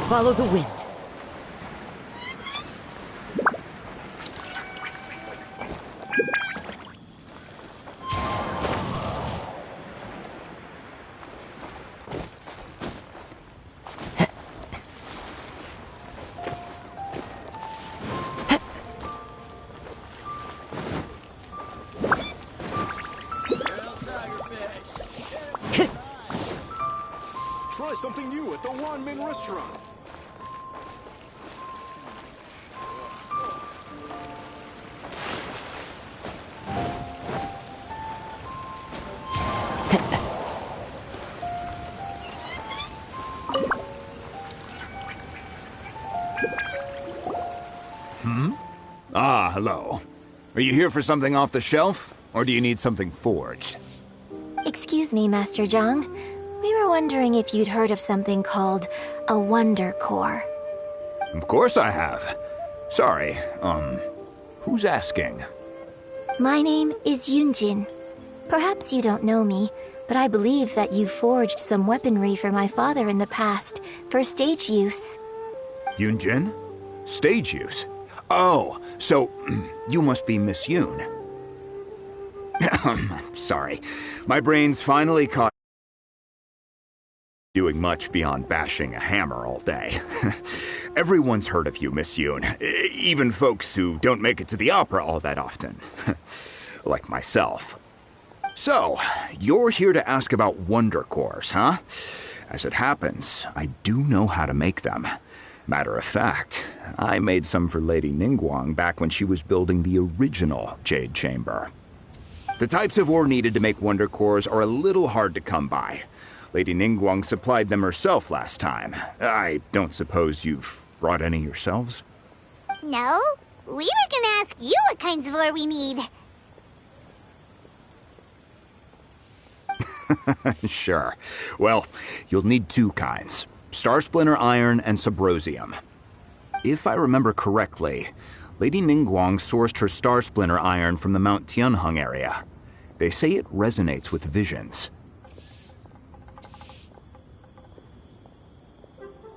Follow the wind. Try something new at the Wanmin restaurant. Ah, hello. Are you here for something off the shelf, or do you need something forged? Excuse me, Master Zhang. We were wondering if you'd heard of something called a Wonder Core. Of course I have. Sorry, who's asking? My name is Yunjin. Perhaps you don't know me, but I believe that you forged some weaponry for my father in the past, for stage use. Yunjin? Stage use? Oh, so you must be Miss Yoon. Sorry, my brain's finally caught doing much beyond bashing a hammer all day. Everyone's heard of you, Miss Yoon, even folks who don't make it to the opera all that often. Like myself. So, you're here to ask about Wonder Cores, huh? As it happens, I do know how to make them. Matter of fact, I made some for Lady Ningguang back when she was building the original Jade Chamber. The types of ore needed to make Wonder Cores are a little hard to come by. Lady Ningguang supplied them herself last time. I don't suppose you've brought any yourselves? No, we were gonna ask you what kinds of ore we need. Sure. Well, you'll need two kinds. Star Splinter Iron and Subrosium. If I remember correctly, Lady Ningguang sourced her Star Splinter Iron from the Mount Tianheng area. They say it resonates with visions.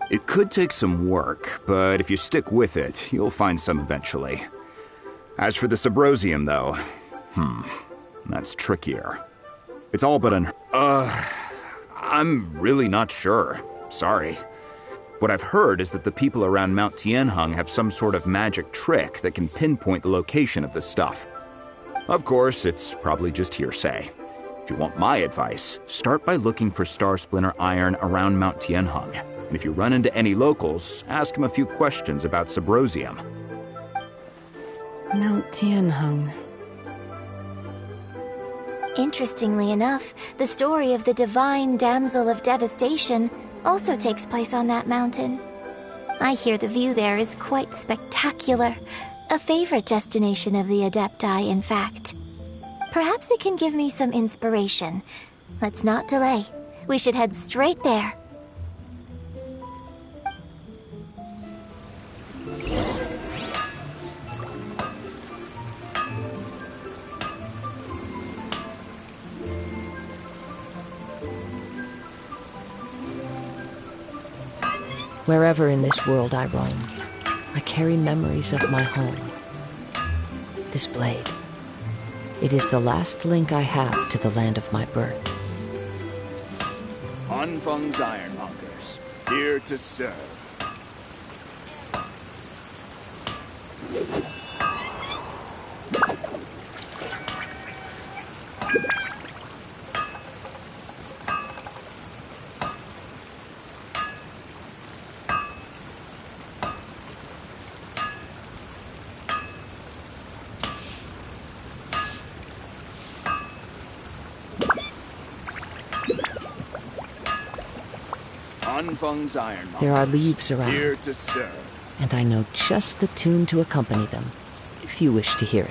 It could take some work, but if you stick with it, you'll find some eventually. As for the Subrosium, though, that's trickier. It's all but I'm really not sure. Sorry. What I've heard is that the people around Mount Tianheng have some sort of magic trick that can pinpoint the location of the stuff. Of course, it's probably just hearsay. If you want my advice, start by looking for Star Splinter Iron around Mount Tianheng. And if you run into any locals, ask them a few questions about Subrosium. Mount Tianheng. Interestingly enough, the story of the divine damsel of devastation also takes place on that mountain. I hear the view there is quite spectacular. A favorite destination of the Adepti, in fact. Perhaps it can give me some inspiration. Let's not delay. We should head straight there. Wherever in this world I roam, I carry memories of my home. This blade, it is the last link I have to the land of my birth. Hanfeng's Ironmongers, here to serve. Hanfeng's Ironmongers, There are leaves around, here to serve. and I know just the tune to accompany them, if you wish to hear it.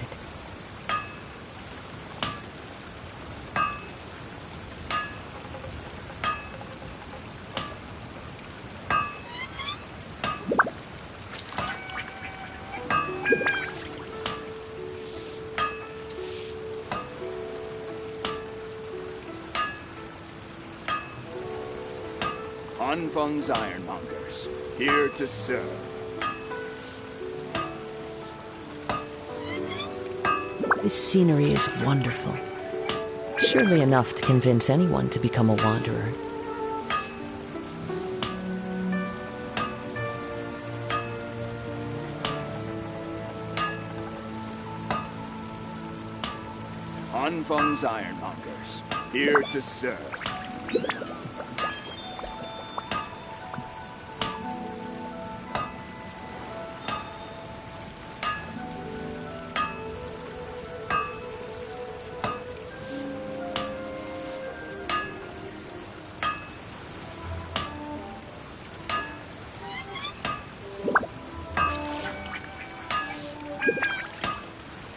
Anfeng's Ironmongers, here to serve. This scenery is wonderful. Surely enough to convince anyone to become a wanderer. Anfeng's Ironmongers, here to serve.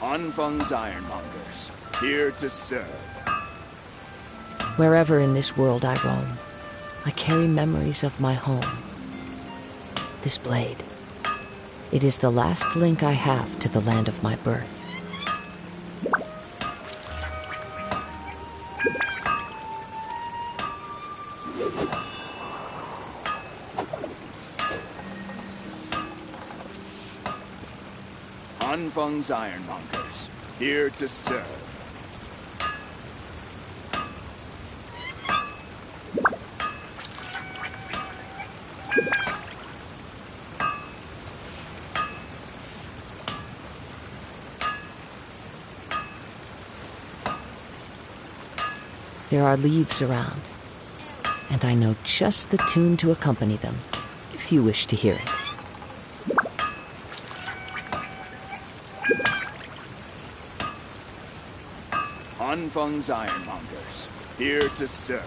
Anfeng's Ironmongers, here to serve. Wherever in this world I roam, I carry memories of my home. This blade, it is the last link I have to the land of my birth. Anfeng's Ironmongers, here to serve. There are leaves around, and I know just the tune to accompany them, if you wish to hear it. Anfeng's Ironmongers, here to serve.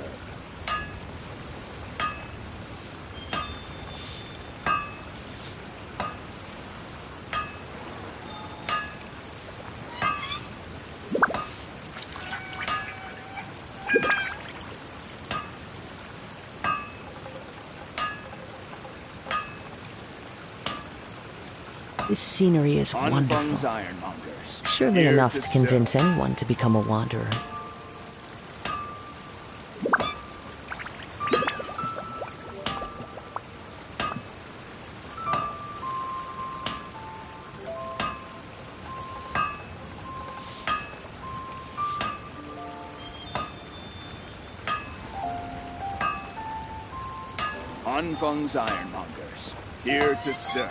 This scenery is Anfeng's wonderful. Ironmongers, Surely here enough to to convince anyone to become a wanderer. Anfeng's Ironmongers, here to serve.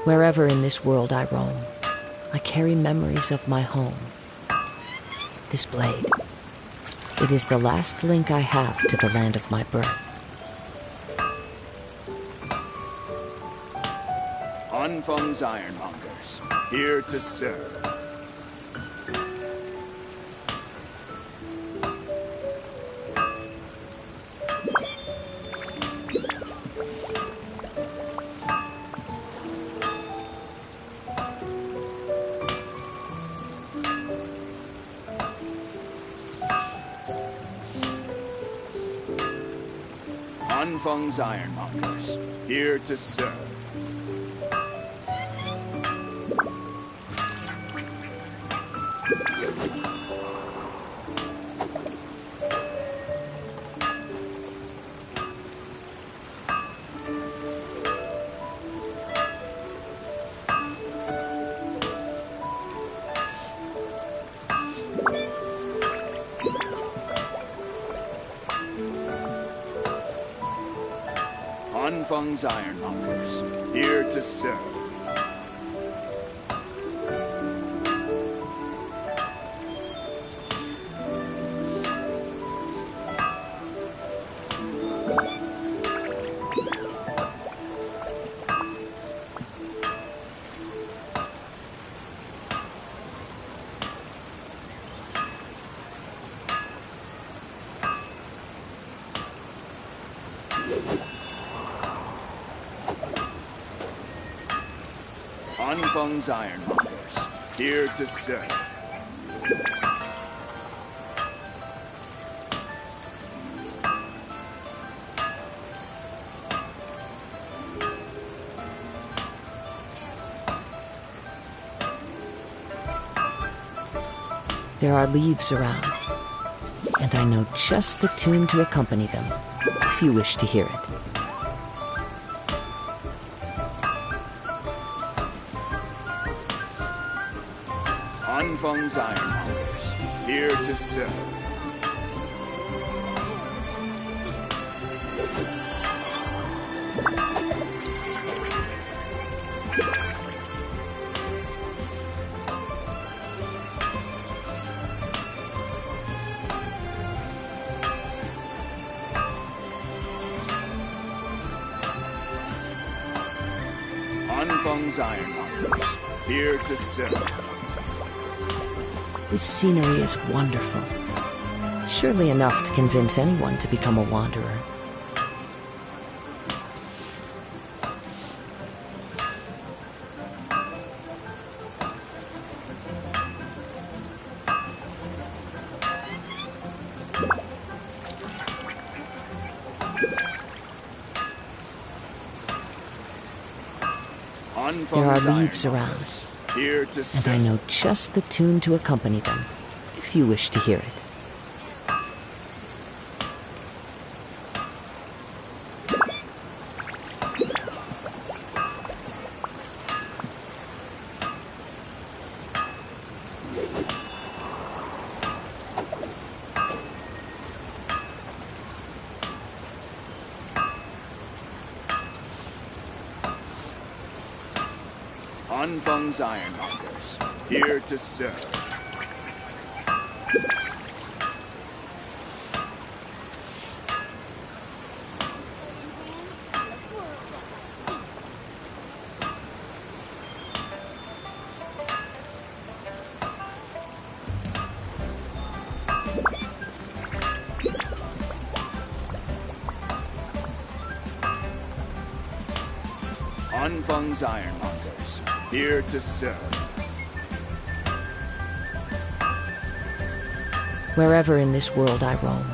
Wherever in this world I roam, I carry memories of my home. This blade, it is the last link I have to the land of my birth. Anfeng's Ironmongers, here to serve. Anfeng's Ironmongers, here to serve. Anfeng's Ironmongers, here to serve. Anfeng's Ironmongers, here to serve. There are leaves around, and I know just the tune to accompany them, if you wish to hear it. Anfang's Ironmongers, here to serve. Anfang's Ironmongers, here to serve. This scenery is wonderful. Surely enough to convince anyone to become a wanderer. There are leaves around, here to and I know just the tune to accompany them, if you wish to hear it. Anfang's Ironmongers, here to serve. Anfang's Ironmongers, here to serve. Wherever in this world I roam,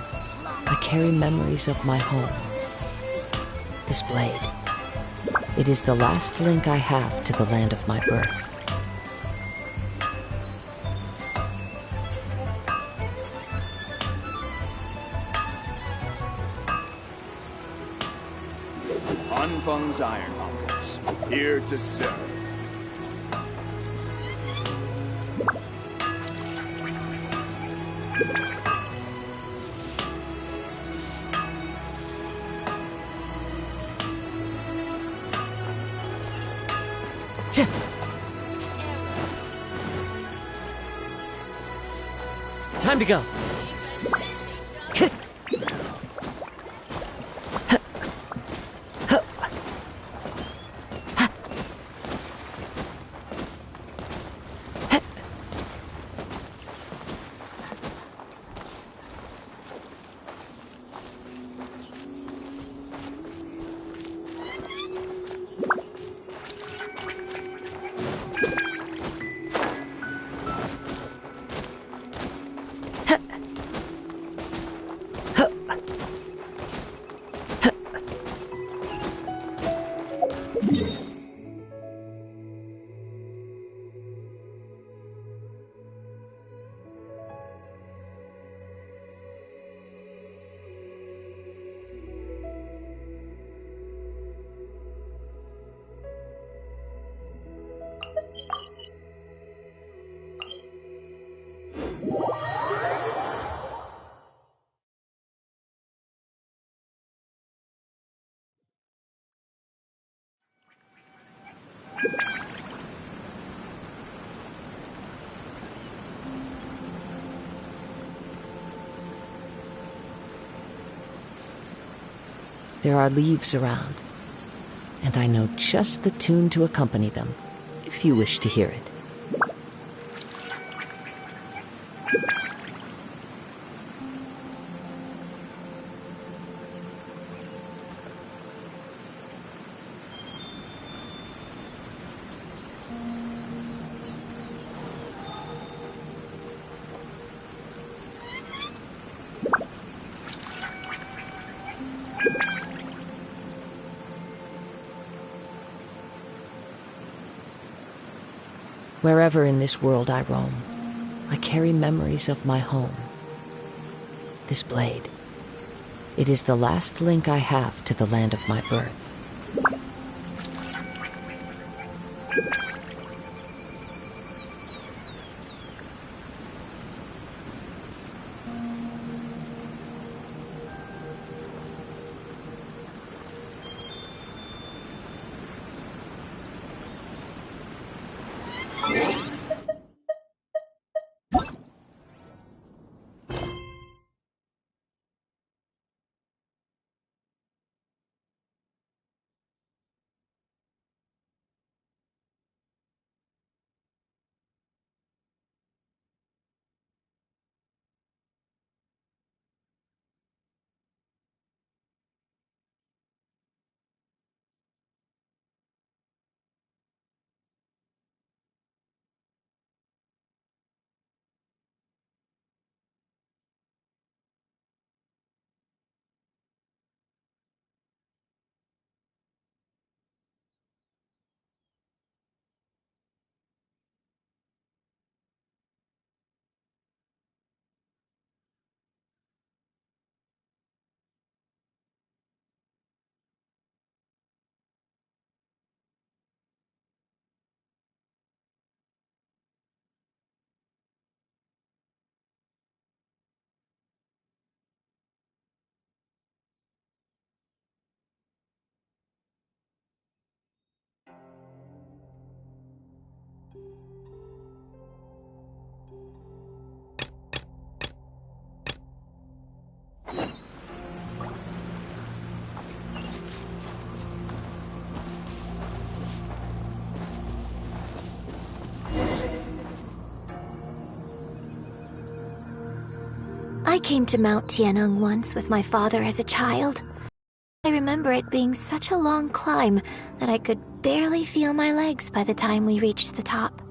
I carry memories of my home. This blade, it is the last link I have to the land of my birth. Anfang's Ironmongers, here to serve. Time to go. There are leaves around, and I know just the tune to accompany them, if you wish to hear it. Wherever in this world I roam, I carry memories of my home. This blade, it is the last link I have to the land of my birth. I came to Mount Tianeng once with my father as a child. I remember it being such a long climb that I could barely feel my legs by the time we reached the top.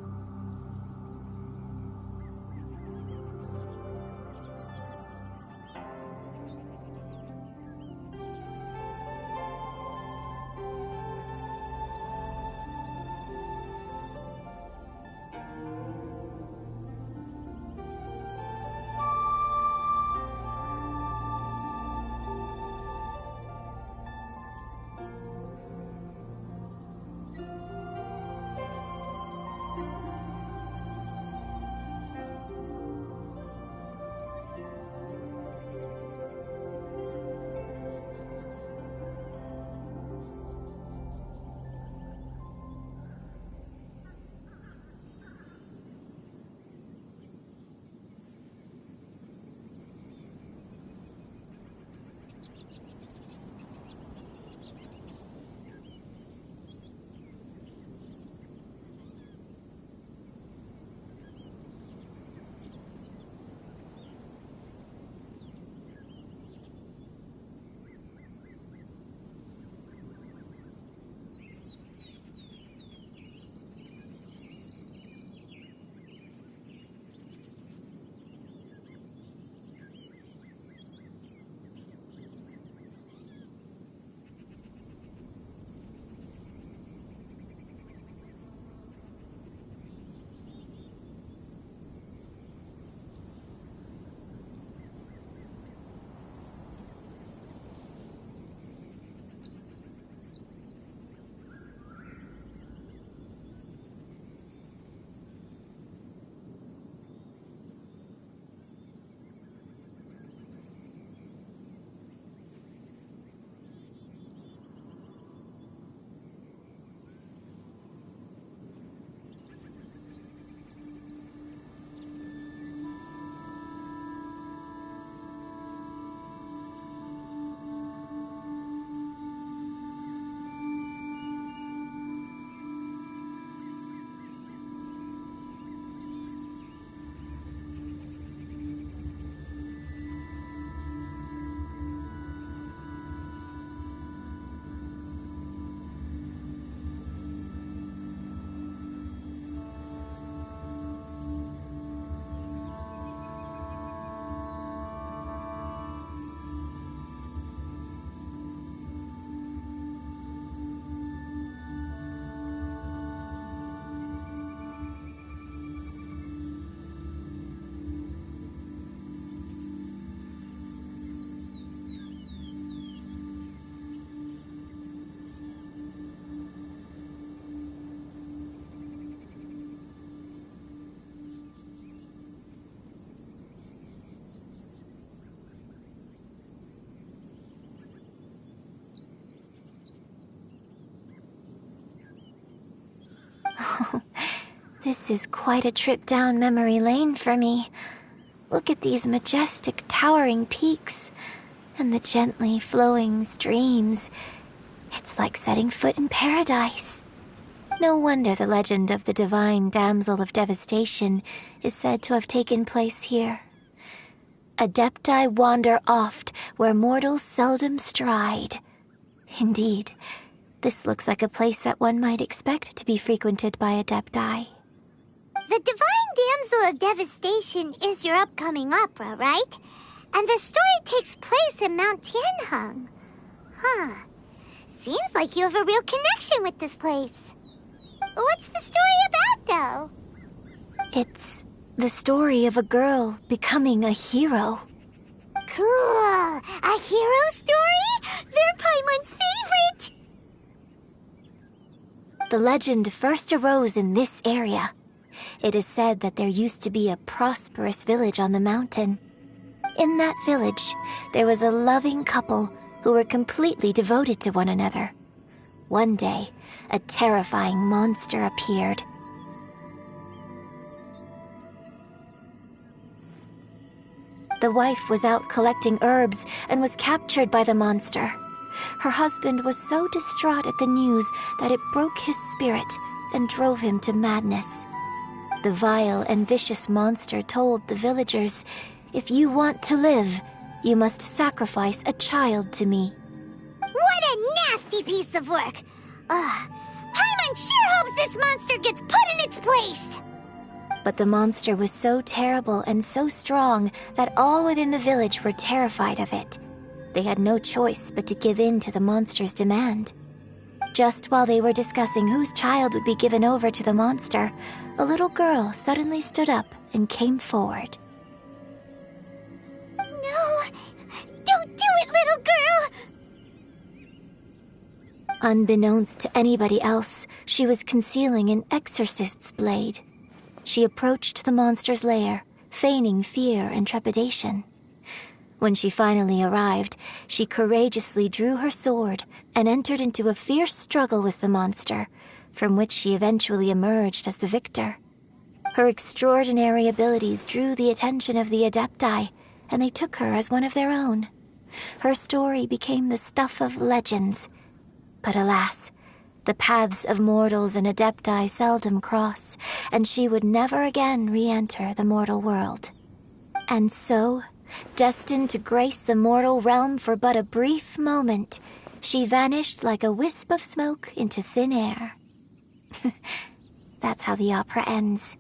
This is quite a trip down memory lane for me. Look at these majestic, towering peaks and the gently flowing streams. It's like setting foot in paradise. No wonder the legend of the divine damsel of devastation is said to have taken place here. Adepti wander oft where mortals seldom stride. Indeed, this looks like a place that one might expect to be frequented by Adepti. The Divine Damsel of Devastation is your upcoming opera, right? And the story takes place in Mount Tianheng. Huh. Seems like you have a real connection with this place. What's the story about, though? It's the story of a girl becoming a hero. Cool. A hero story? They're Paimon's favorite! The legend first arose in this area. It is said that there used to be a prosperous village on the mountain. In that village, there was a loving couple who were completely devoted to one another. One day, a terrifying monster appeared. The wife was out collecting herbs and was captured by the monster. Her husband was so distraught at the news that it broke his spirit and drove him to madness. The vile and vicious monster told the villagers, "If you want to live, you must sacrifice a child to me." What a nasty piece of work! Paimon sure hopes this monster gets put in its place! But the monster was so terrible and so strong that all within the village were terrified of it. They had no choice but to give in to the monster's demand. Just while they were discussing whose child would be given over to the monster, a little girl suddenly stood up and came forward. No! Don't do it, little girl! Unbeknownst to anybody else, she was concealing an exorcist's blade. She approached the monster's lair, feigning fear and trepidation. When she finally arrived, she courageously drew her sword and entered into a fierce struggle with the monster, from which she eventually emerged as the victor. Her extraordinary abilities drew the attention of the Adepti, and they took her as one of their own. Her story became the stuff of legends. But alas, the paths of mortals and Adepti seldom cross, and she would never again re-enter the mortal world. And so, destined to grace the mortal realm for but a brief moment, she vanished like a wisp of smoke into thin air. That's how the opera ends.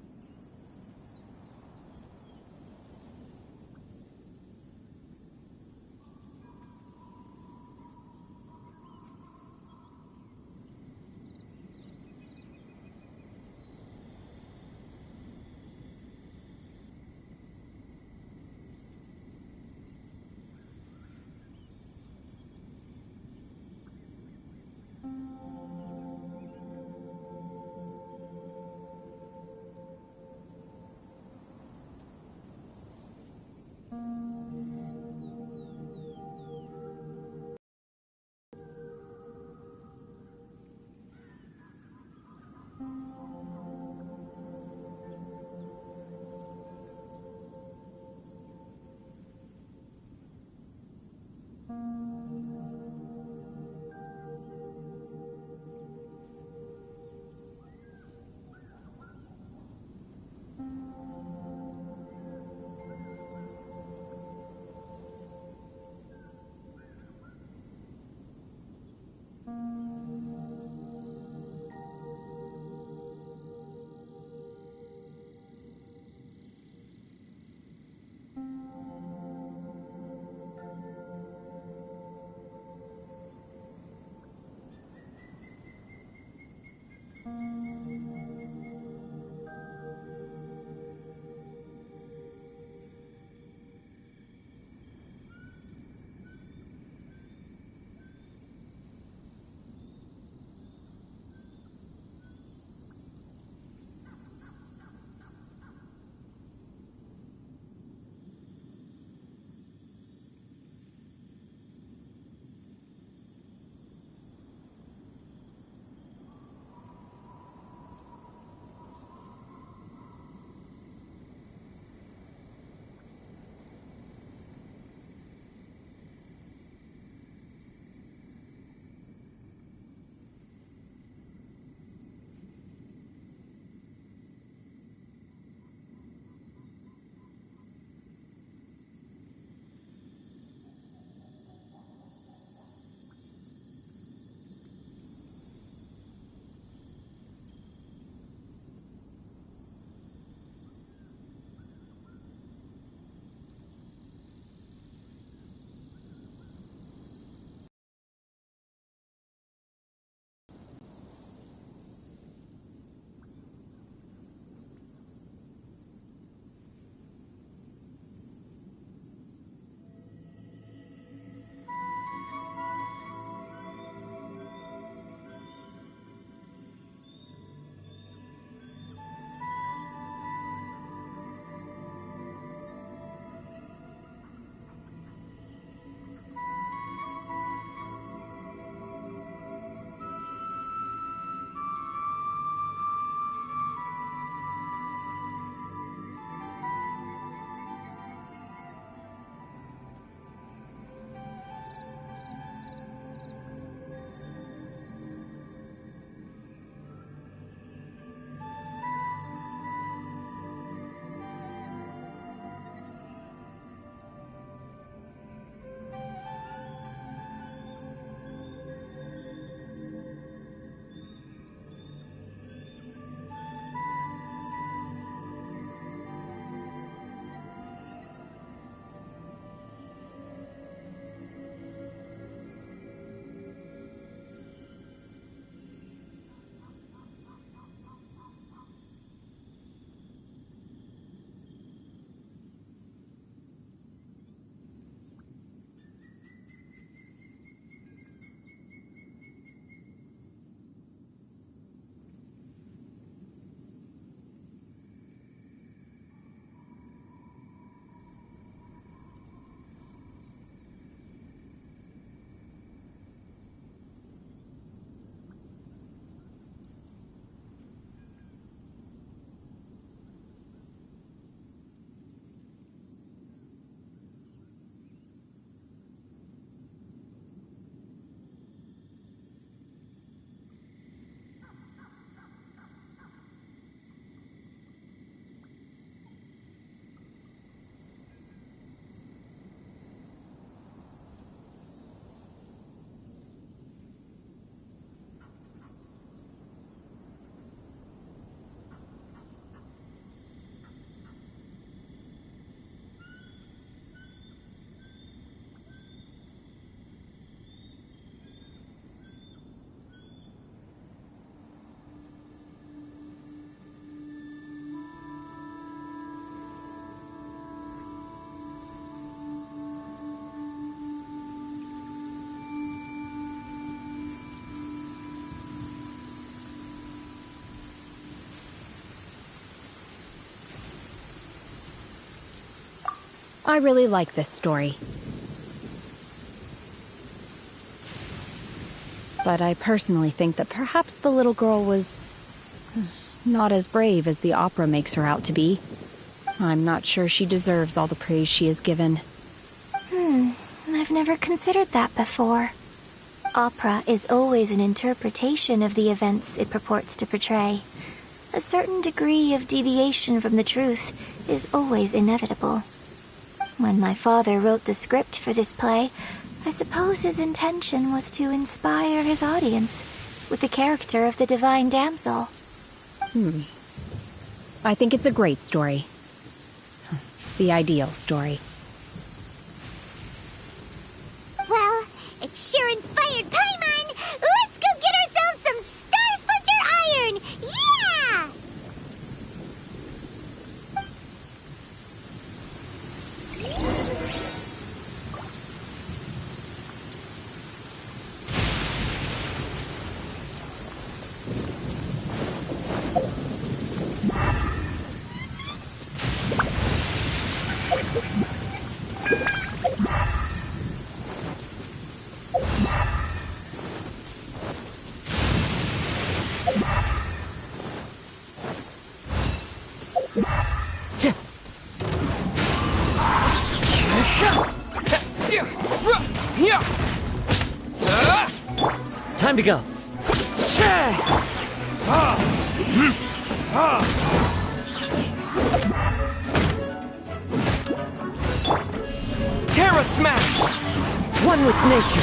I really like this story. But I personally think that perhaps the little girl was not as brave as the opera makes her out to be. I'm not sure she deserves all the praise she is given. I've never considered that before. Opera is always an interpretation of the events it purports to portray. A certain degree of deviation from the truth is always inevitable. When my father wrote the script for this play, I suppose his intention was to inspire his audience with the character of the divine damsel. I think it's a great story. The ideal story. Well, it sure inspired Paimon! Let's go get ourselves some Star Splinter Iron! Yeah! Time to go. Terra Smash! One with nature.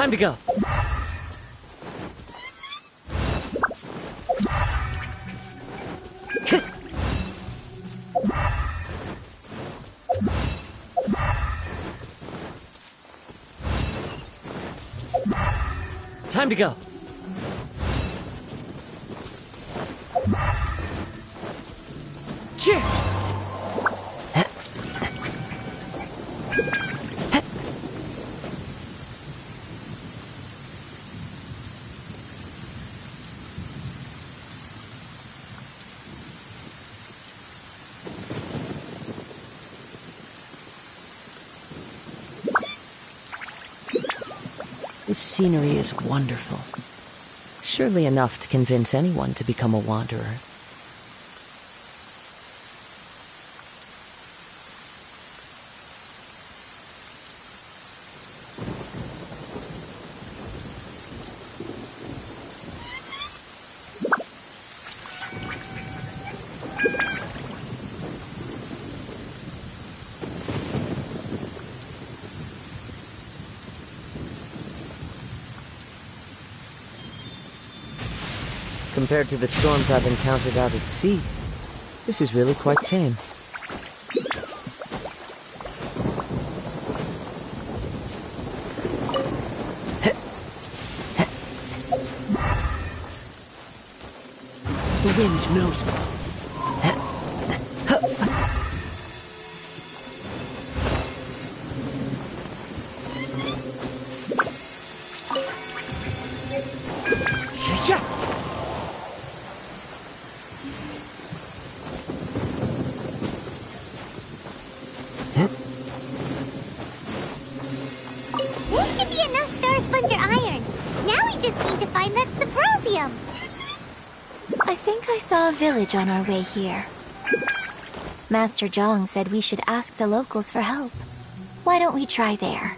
Time to go. Time to go. Cheer! This scenery is wonderful. Surely enough to convince anyone to become a wanderer. Compared to the storms I've encountered out at sea, this is really quite tame. The wind knows me. There should be enough stars under iron. Now we just need to find that symposium. I think I saw a village on our way here. Master Zhang said we should ask the locals for help. Why don't we try there?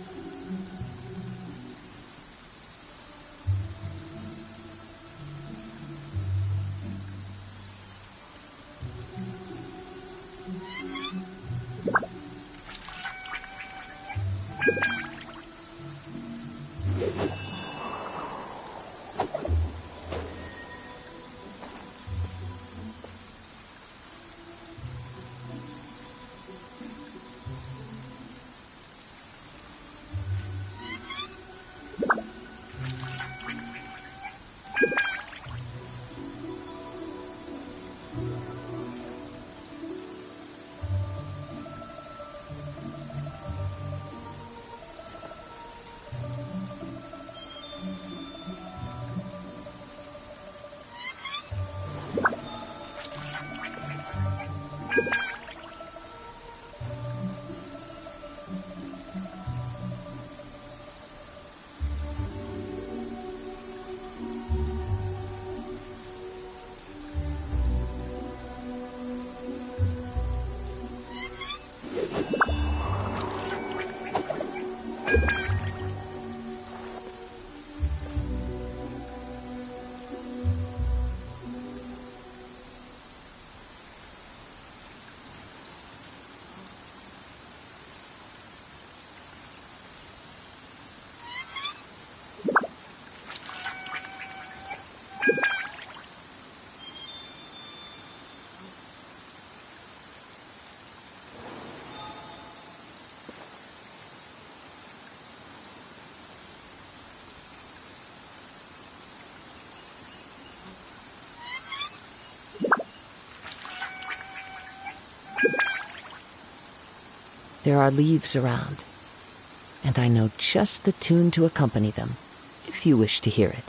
There are leaves around, and I know just the tune to accompany them, if you wish to hear it.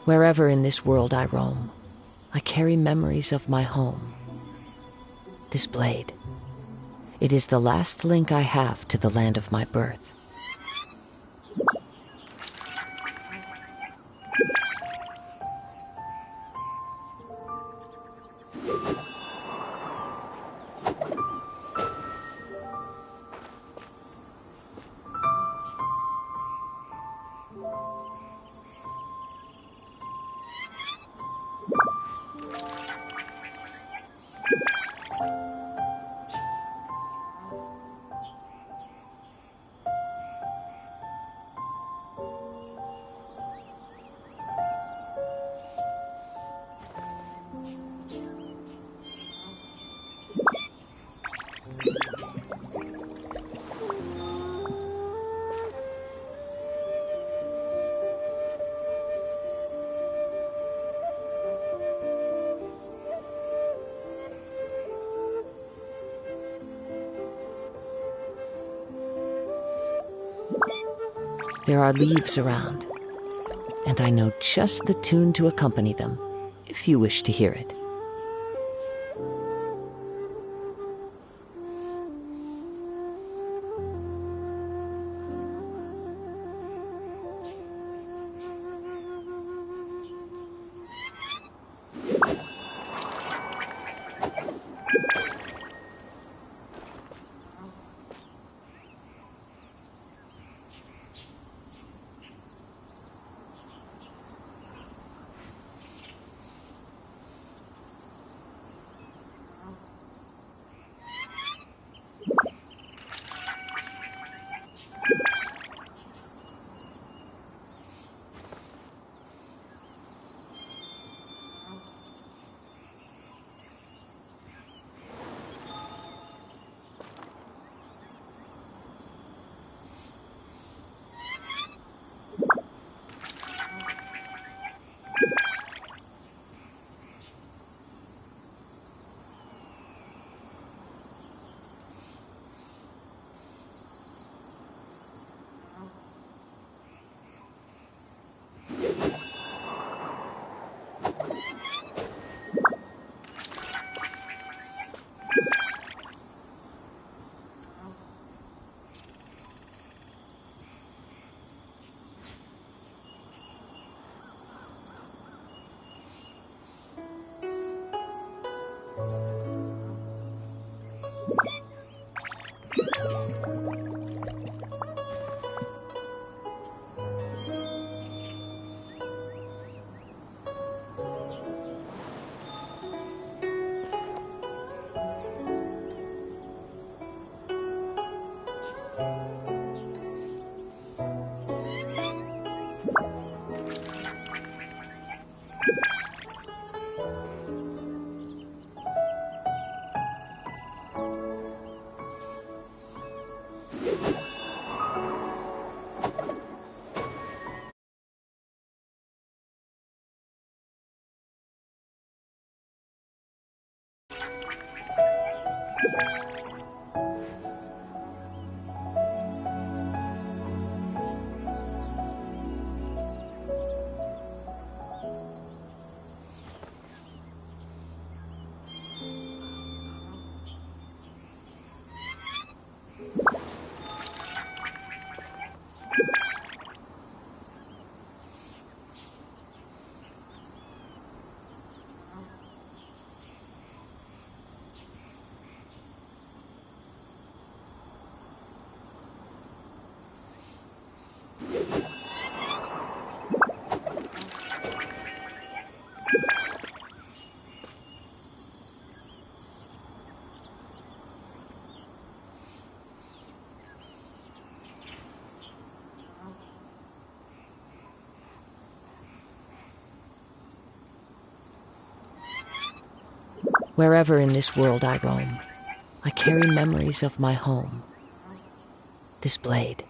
Wherever in this world I roam, I carry memories of my home. This blade, it is the last link I have to the land of my birth. There are leaves around, and I know just the tune to accompany them, if you wish to hear it. Wherever in this world I roam, I carry memories of my home. This blade,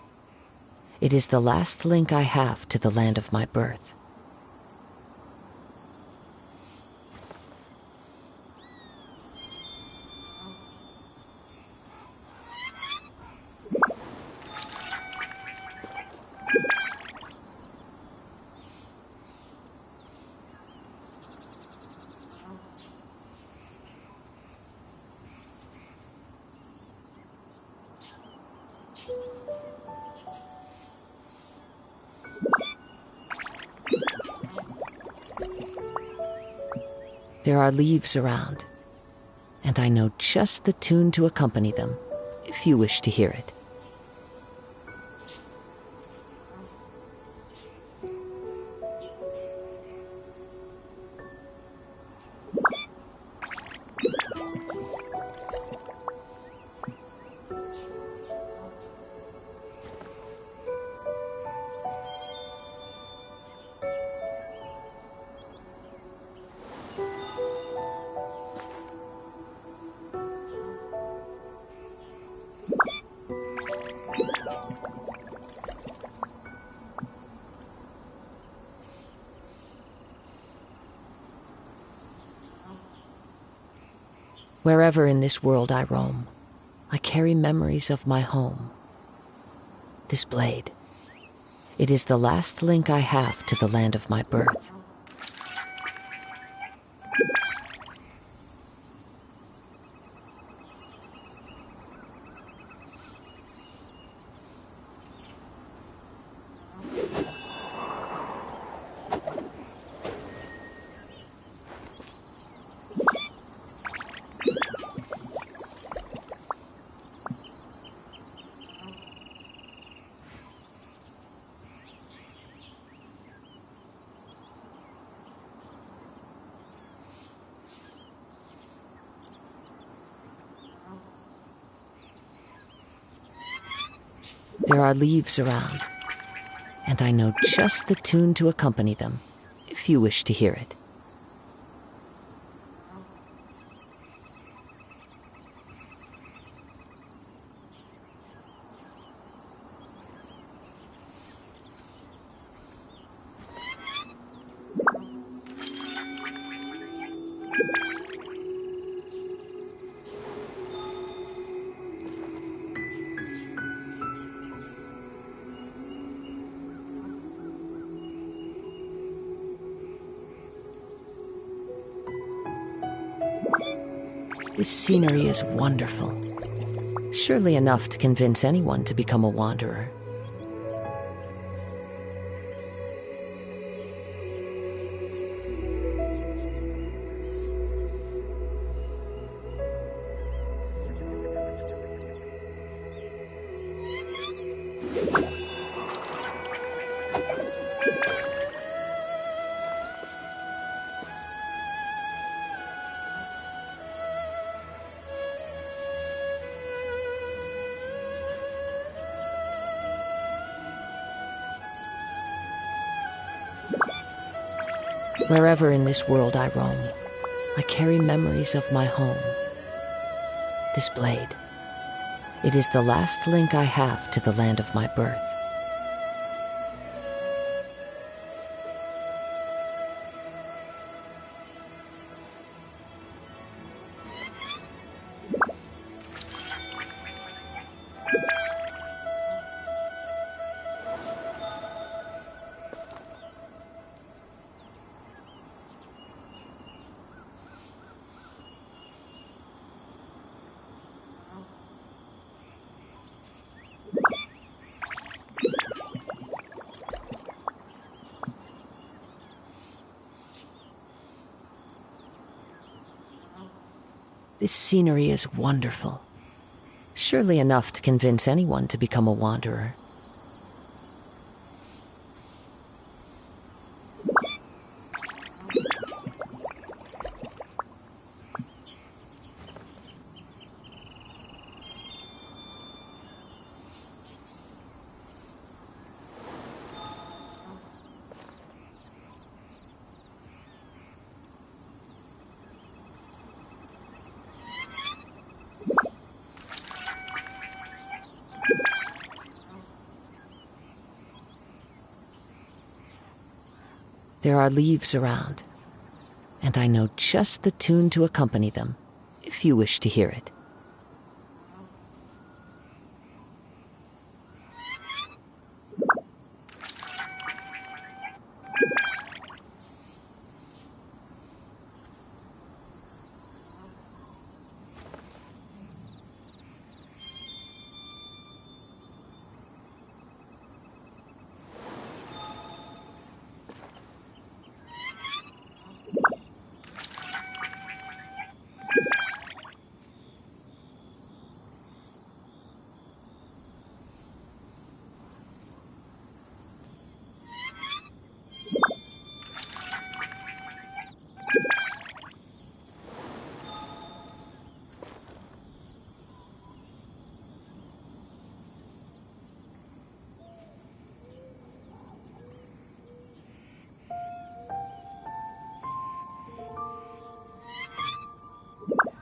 it is the last link I have to the land of my birth. There are leaves around, and I know just the tune to accompany them, if you wish to hear it. Wherever in this world I roam, I carry memories of my home. This blade, it is the last link I have to the land of my birth. There are leaves around, and I know just the tune to accompany them, if you wish to hear it. This scenery is wonderful. Surely enough to convince anyone to become a wanderer. Wherever in this world I roam, I carry memories of my home. This blade, it is the last link I have to the land of my birth. This scenery is wonderful. Surely enough to convince anyone to become a wanderer. There are leaves around, and I know just the tune to accompany them, if you wish to hear it.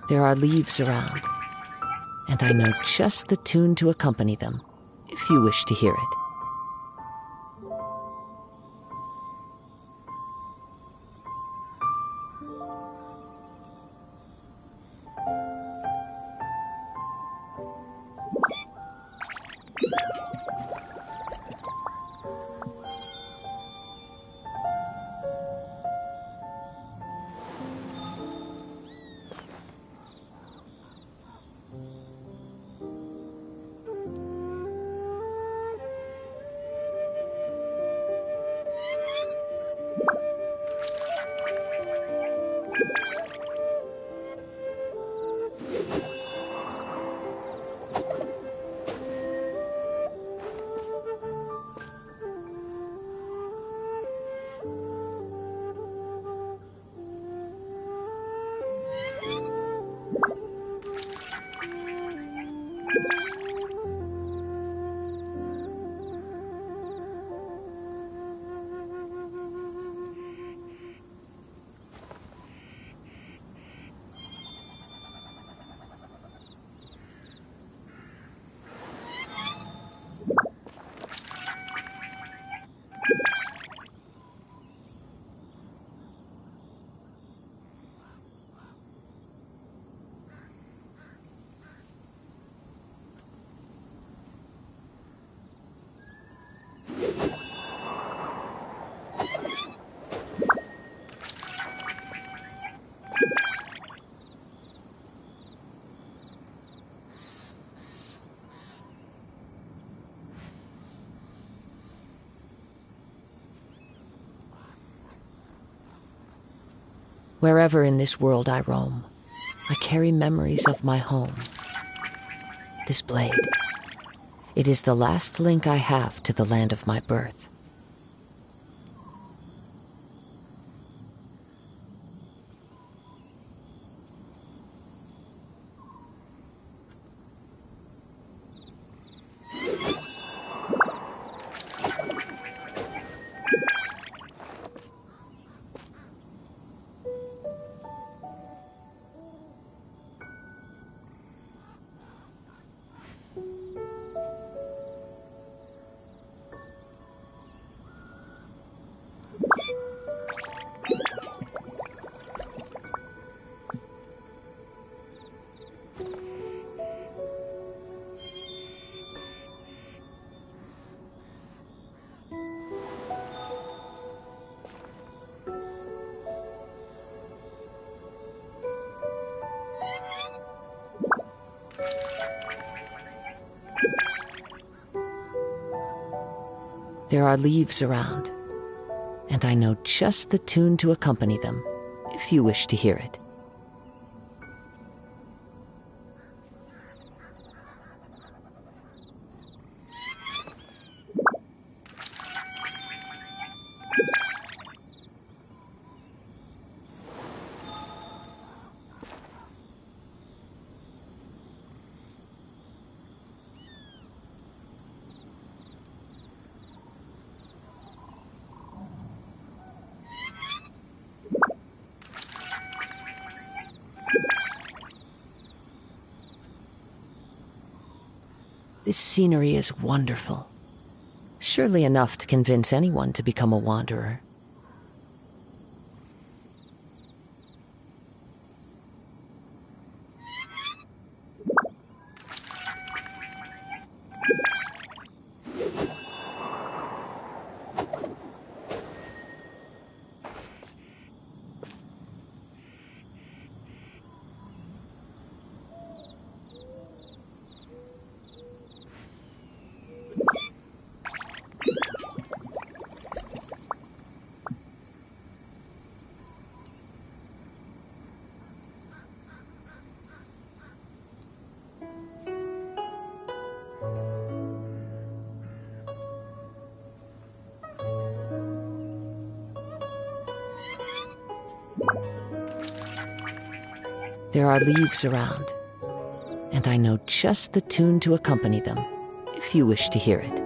There are leaves around, and I know just the tune to accompany them, if you wish to hear it. Wherever in this world I roam, I carry memories of my home. This blade, it is the last link I have to the land of my birth. There are leaves around, and I know just the tune to accompany them, if you wish to hear it. This scenery is wonderful. Surely enough to convince anyone to become a wanderer. There are leaves around, and I know just the tune to accompany them, if you wish to hear it.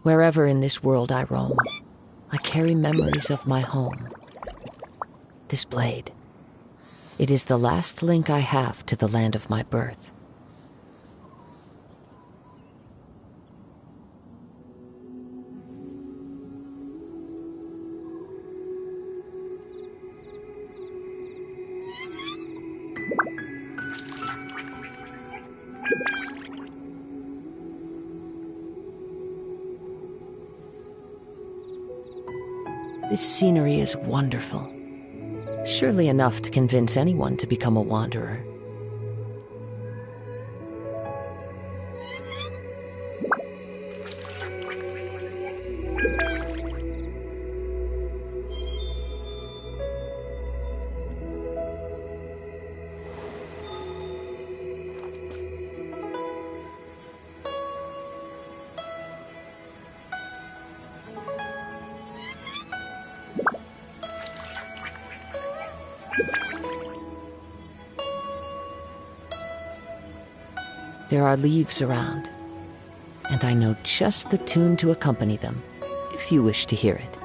Wherever in this world I roam, I carry memories of my home. This blade, it is the last link I have to the land of my birth. This scenery is wonderful. Surely enough to convince anyone to become a wanderer. There are leaves around, and I know just the tune to accompany them, if you wish to hear it.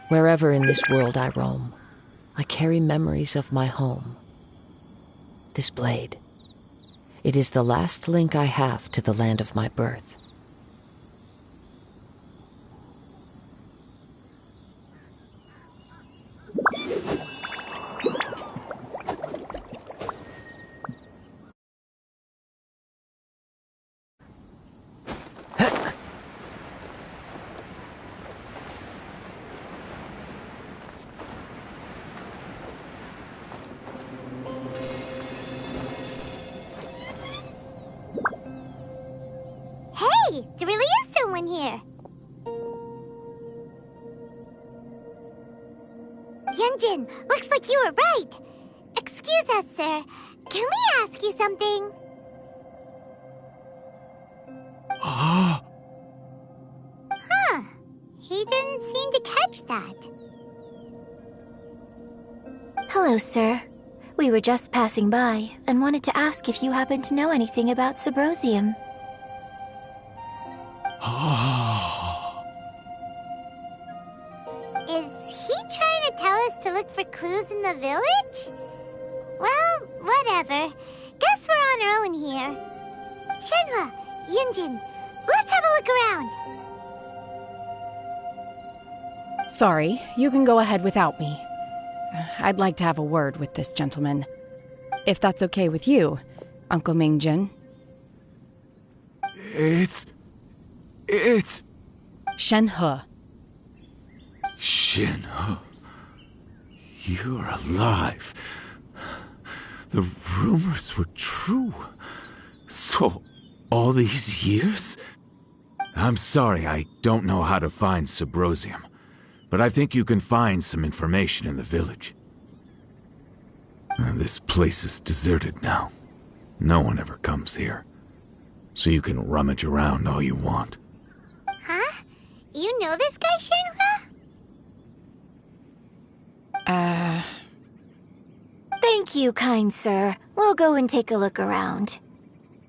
Wherever in this world I roam, I carry memories of my home. This blade, it is the last link I have to the land of my birth. Hey, there really is someone here. Yunjin, looks like you were right. Excuse us, sir. Can we ask you something? Huh. He didn't seem to catch that. Hello, sir. We were just passing by and wanted to ask if you happen to know anything about Subrosium. Is he trying to tell us to look for clues in the village? Well, whatever. Guess we're on our own here. Shenhua, Yunjin, let's have a look around. Sorry, you can go ahead without me. I'd like to have a word with this gentleman. If that's okay with you, Uncle Mingjin. It's... Shenhe. Shenhe. You're alive. The rumors were true. So, all these years? I'm sorry, I don't know how to find Subrosium, but I think you can find some information in the village. This place is deserted now. No one ever comes here. So you can rummage around all you want. Huh? You know this guy, Shenhua? Thank you, kind sir. We'll go and take a look around.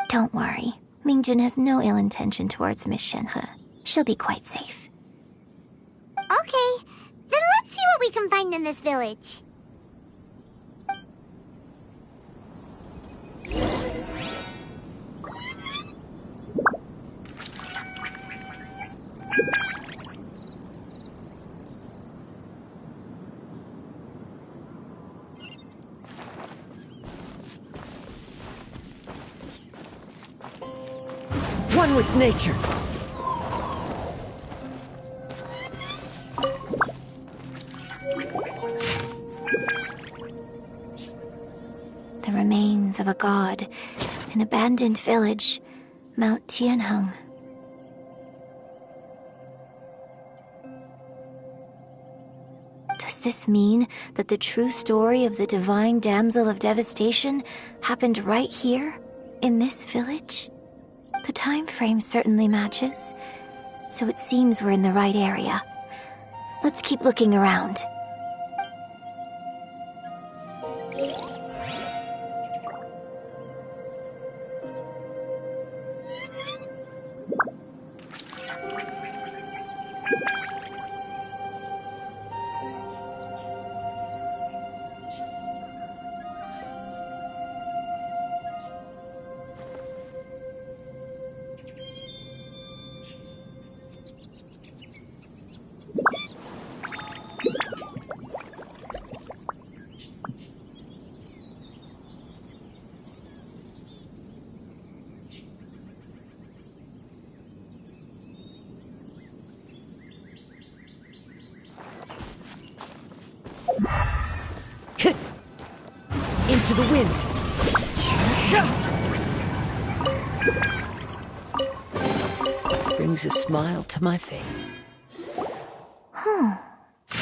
Don't worry. Mingjin has no ill intention towards Miss Shenhe. She'll be quite safe. Okay, then let's see what we can find in this village. One with nature. The remains of a god, an abandoned village, Mount Tianheng. Does this mean that the true story of the divine damsel of devastation happened right here, in this village? The time frame certainly matches, so it seems we're in the right area. Let's keep looking around. Into the wind. Brings a smile to my face.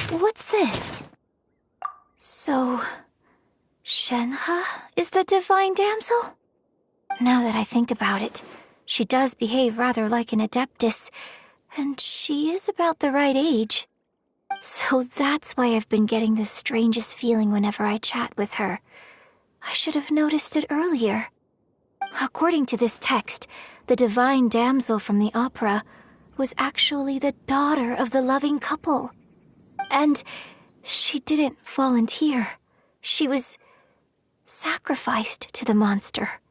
What's this? So, Shenhe is the divine damsel? Now that I think about it, she does behave rather like an adeptus, and she is about the right age. So that's why I've been getting the strangest feeling whenever I chat with her. I should have noticed it earlier. According to this text, the divine damsel from the opera was actually the daughter of the loving couple. And she didn't volunteer. She was sacrificed to the monster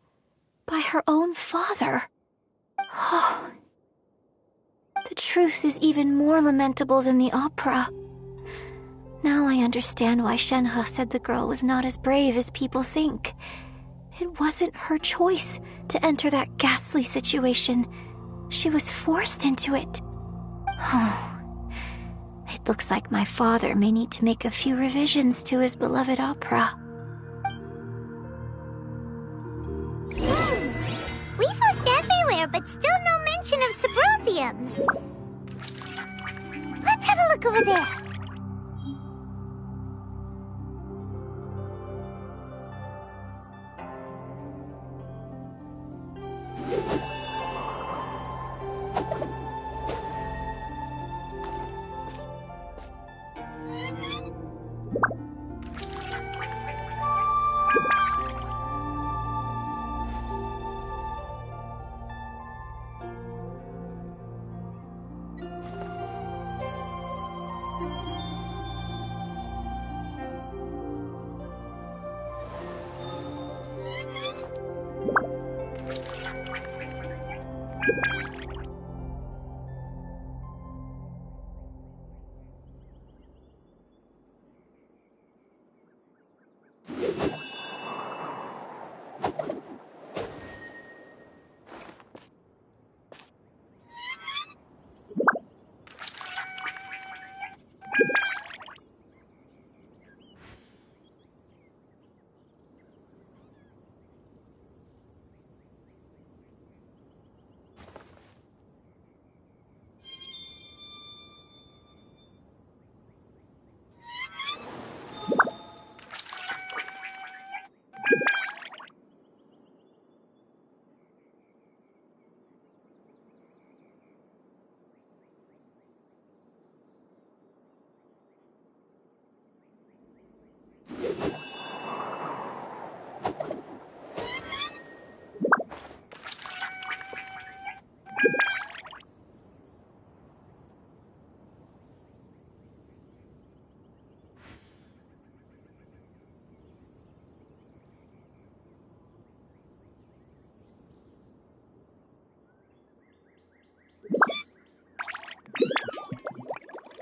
by her own father. Oh, the truth is even more lamentable than the opera. Now I understand why Shenhe said the girl was not as brave as people think. It wasn't her choice to enter that ghastly situation. She was forced into it. Oh, it looks like my father may need to make a few revisions to his beloved opera. We've looked everywhere, but still no mention of Sabrosium. Let's have a look over there.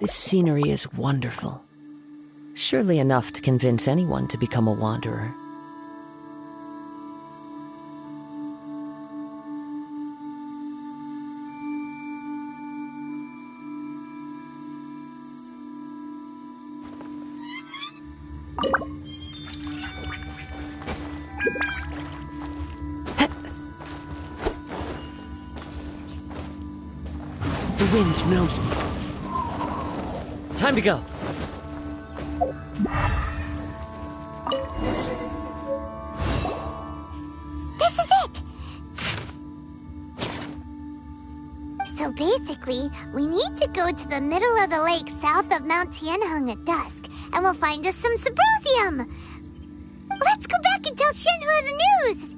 This scenery is wonderful. Surely enough to convince anyone to become a wanderer. The wind knows me. Time to go. This is it! So basically, we need to go to the middle of the lake south of Mount Tianheng at dusk, and we'll find us some symposium! Let's go back and tell Shenhua the news!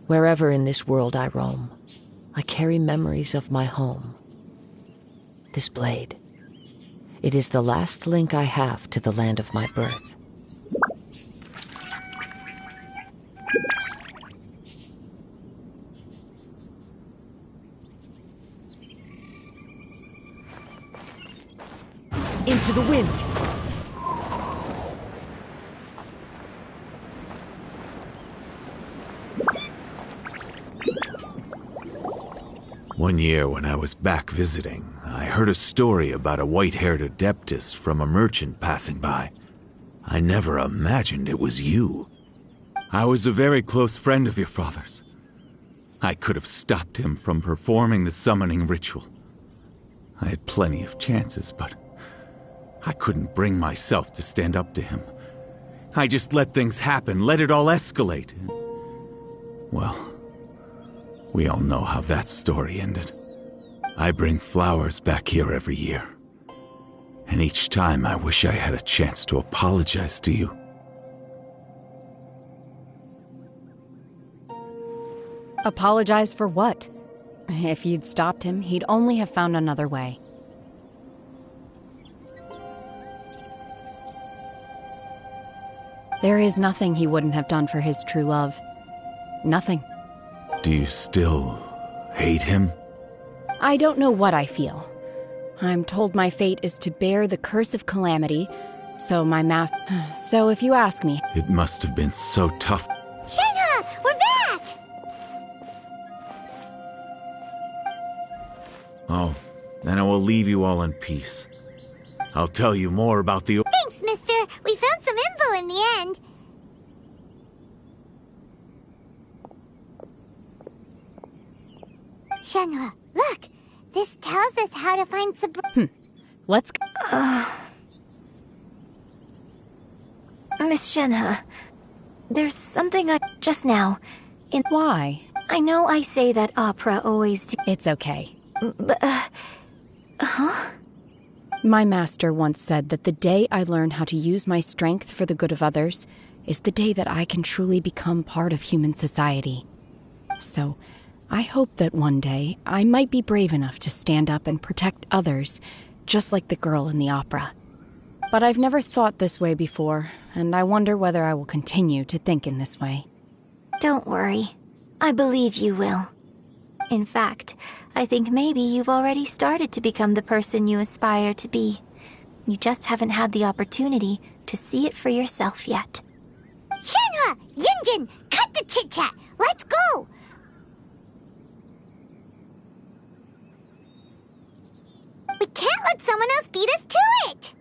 Wherever in this world I roam, I carry memories of my home. This blade, it is the last link I have to the land of my birth. Into the wind! One year when I was back visiting, I heard a story about a white-haired adeptus from a merchant passing by. I never imagined it was you. I was a very close friend of your father's. I could have stopped him from performing the summoning ritual. I had plenty of chances, but I couldn't bring myself to stand up to him. I just let things happen, let it all escalate. Well, we all know how that story ended. I bring flowers back here every year. And each time I wish I had a chance to apologize to you. Apologize for what? If you'd stopped him, he'd only have found another way. There is nothing he wouldn't have done for his true love. Nothing. Do you still hate him? I don't know what I feel. I'm told my fate is to bear the curse of calamity, so So if you ask me... It must have been so tough. Shenhua, we're back! Oh, then I will leave you all in peace. I'll tell you more about the... Thanks, mister. We found some info in the end. Shenhua, look! This tells us how to find Let's... Miss Shenhua, there's something just now. Why? I know I say that opera always It's okay. But, My master once said that the day I learn how to use my strength for the good of others is the day that I can truly become part of human society. So, I hope that one day I might be brave enough to stand up and protect others, just like the girl in the opera. But I've never thought this way before, and I wonder whether I will continue to think in this way. Don't worry. I believe you will. In fact, I think maybe you've already started to become the person you aspire to be. You just haven't had the opportunity to see it for yourself yet. Shenhua! Yunjin! Cut the chit-chat! Let's go! We can't let someone else beat us to it!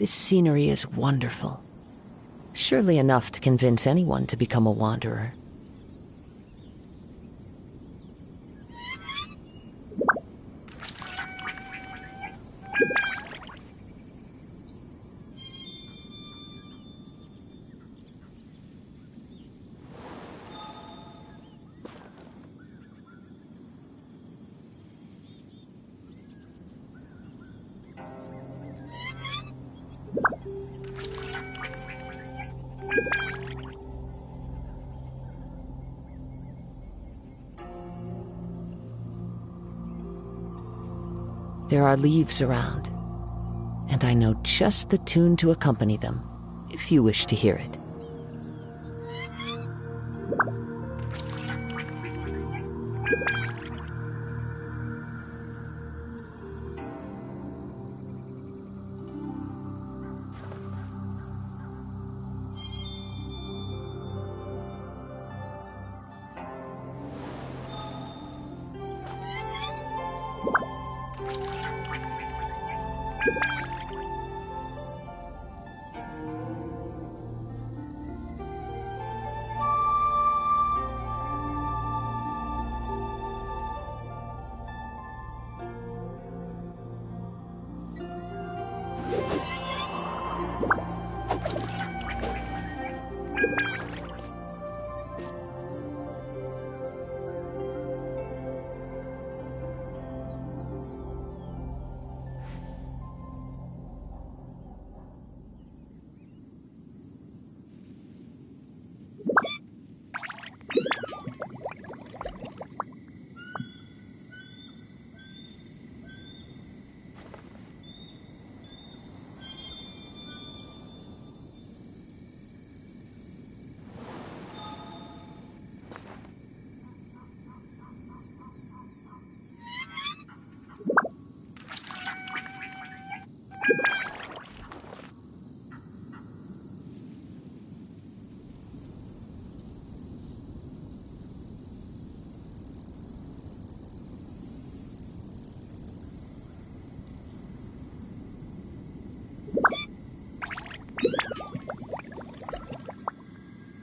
This scenery is wonderful. Surely enough to convince anyone to become a wanderer. There are leaves around, and I know just the tune to accompany them, if you wish to hear it.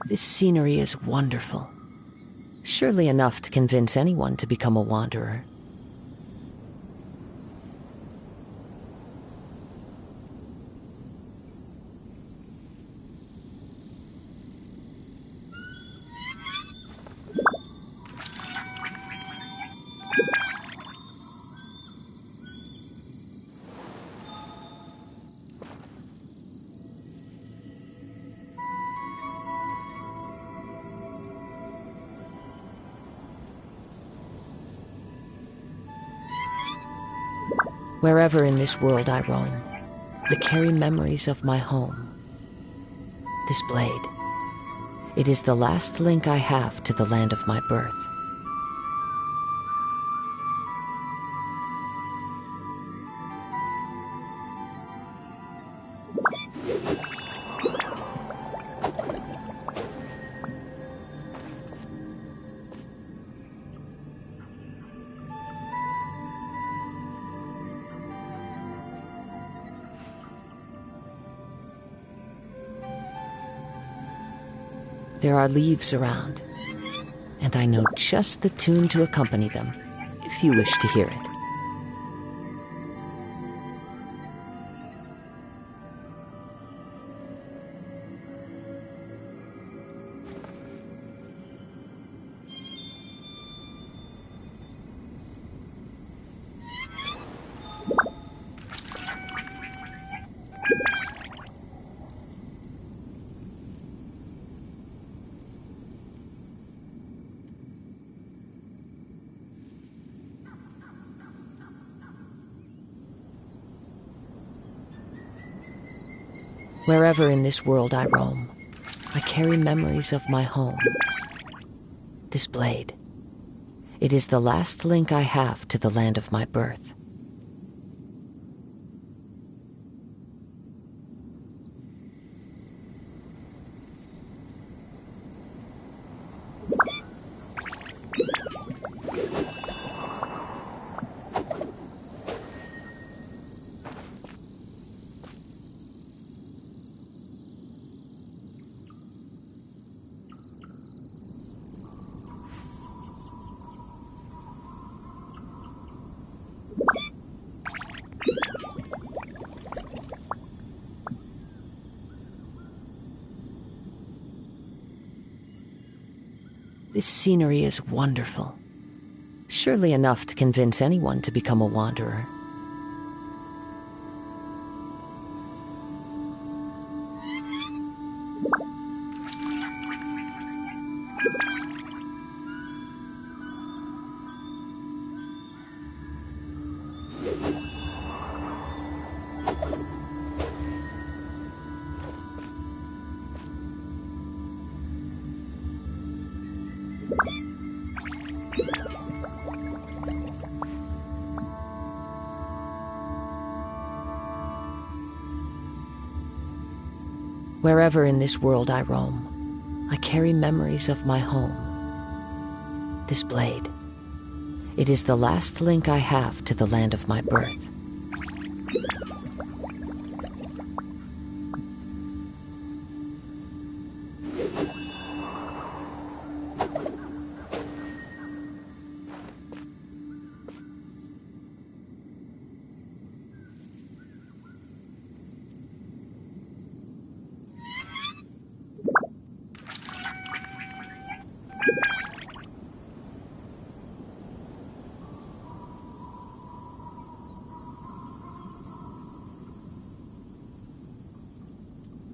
This scenery is wonderful. Surely enough to convince anyone to become a wanderer. Wherever in this world I roam, I carry memories of my home. This blade, it is the last link I have to the land of my birth. There are leaves around, and I know just the tune to accompany them, if you wish to hear it. Wherever in this world I roam, I carry memories of my home. This blade, it is the last link I have to the land of my birth. This scenery is wonderful. Surely enough to convince anyone to become a wanderer. Wherever in this world I roam, I carry memories of my home. This blade, it is the last link I have to the land of my birth.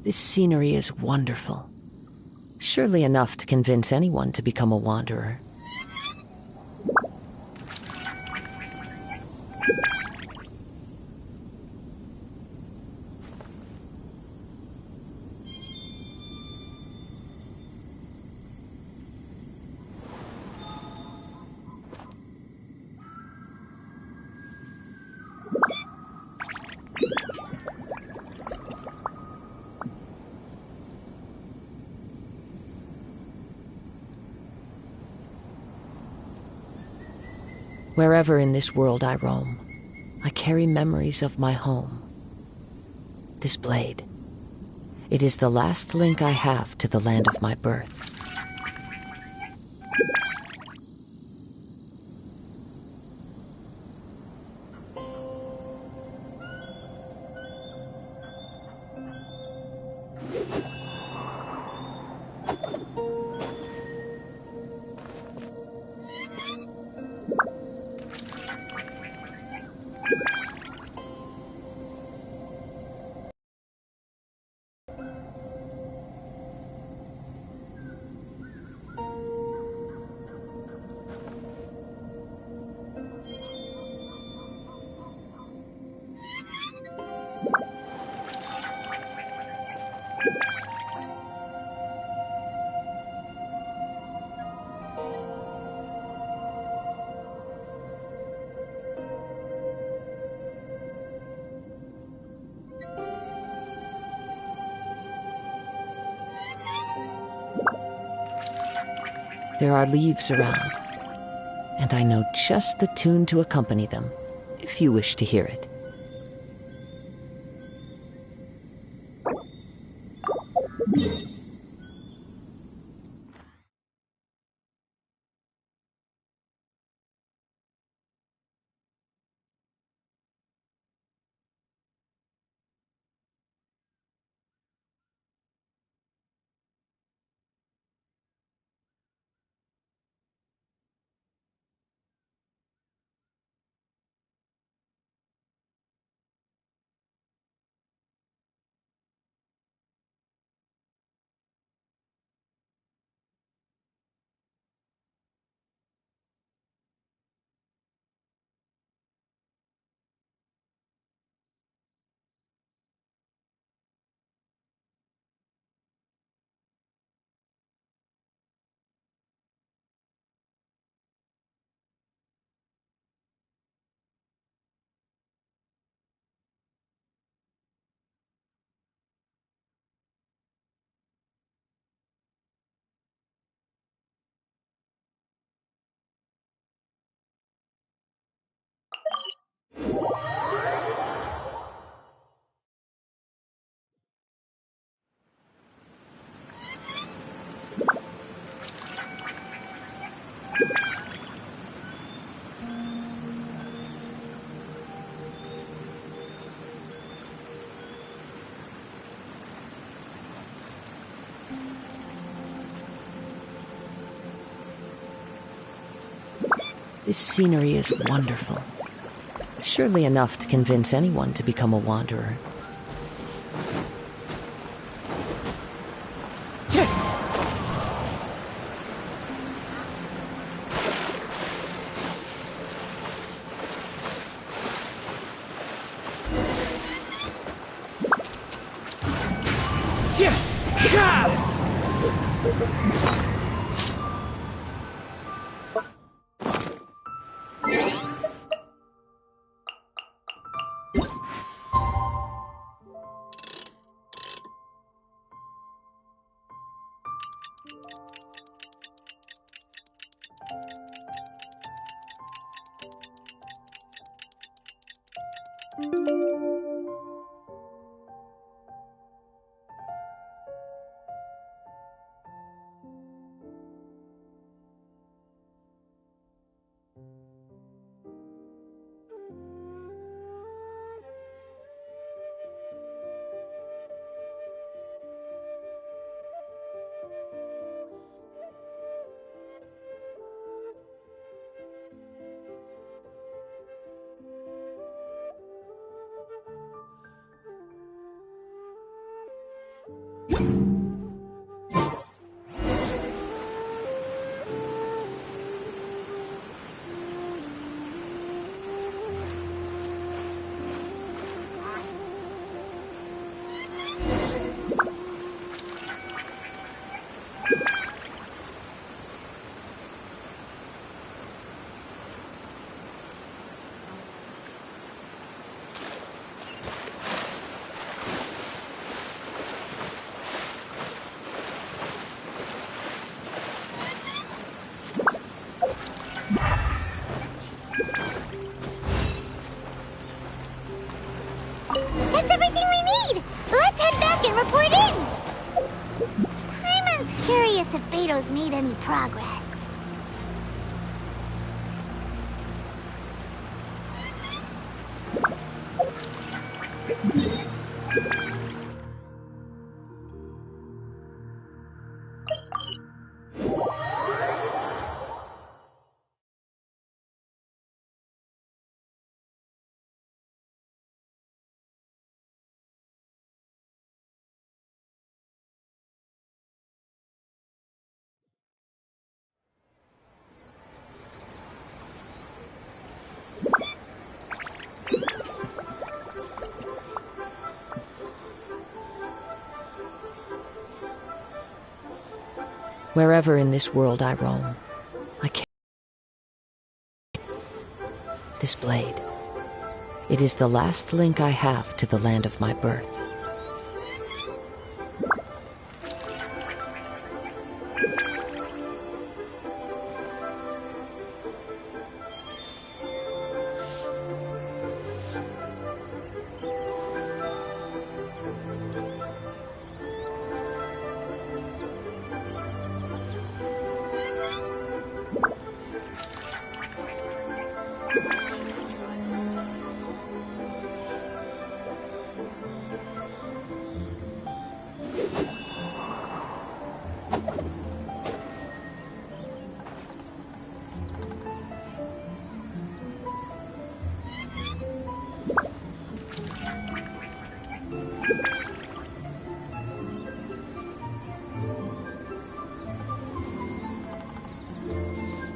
This scenery is wonderful. Surely enough to convince anyone to become a wanderer. Wherever in this world I roam, I carry memories of my home. This blade, it is the last link I have to the land of my birth. There are leaves around, and I know just the tune to accompany them, if you wish to hear it. This scenery is wonderful. Surely enough to convince anyone to become a wanderer. That's everything we need! Let's head back and report in! Paimon's curious if Beto's made any progress. Wherever in this world I roam, I carry this blade. It is the last link I have to the land of my birth.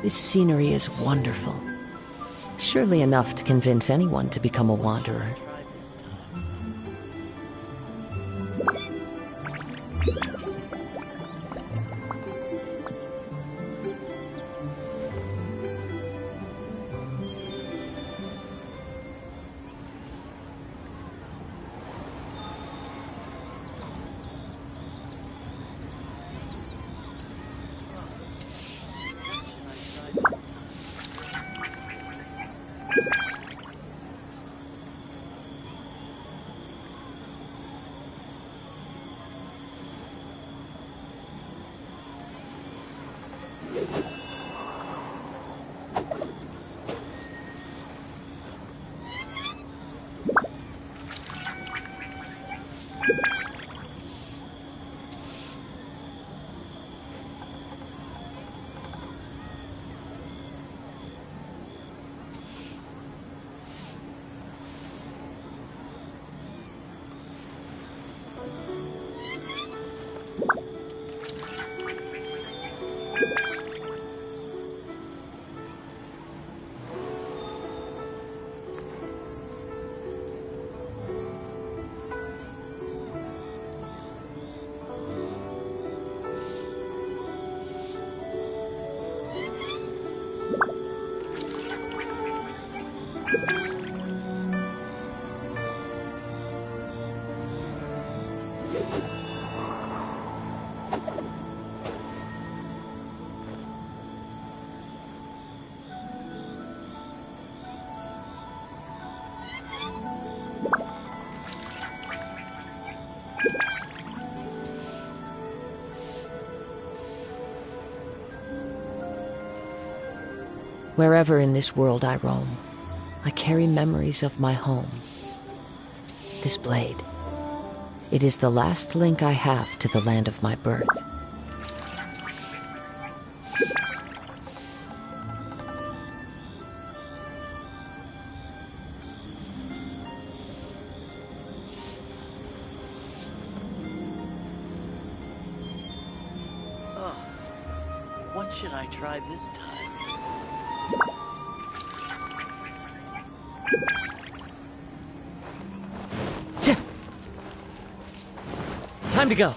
This scenery is wonderful. Surely enough to convince anyone to become a wanderer. Wherever in this world I roam, I carry memories of my home. This blade, it is the last link I have to the land of my birth. What should I try this time? Time to go.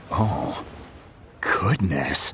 Oh, goodness.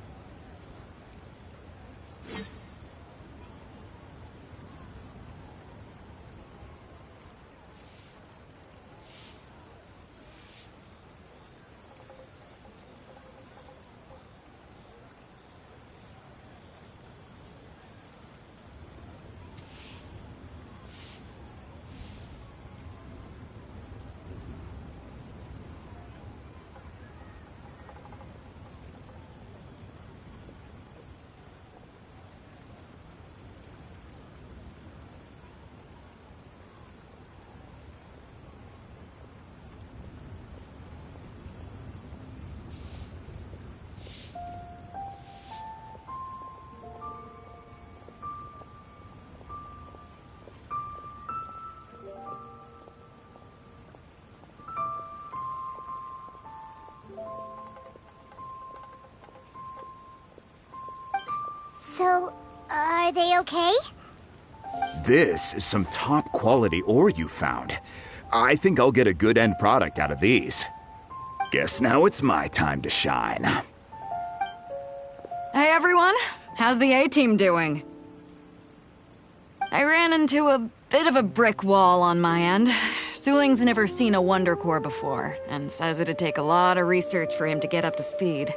So, are they okay? This is some top quality ore you found. I think I'll get a good end product out of these. Guess now it's my time to shine. Hey everyone, how's the A-team doing? I ran into a bit of a brick wall on my end. Suling's never seen a Wonder Core before, and says it'd take a lot of research for him to get up to speed.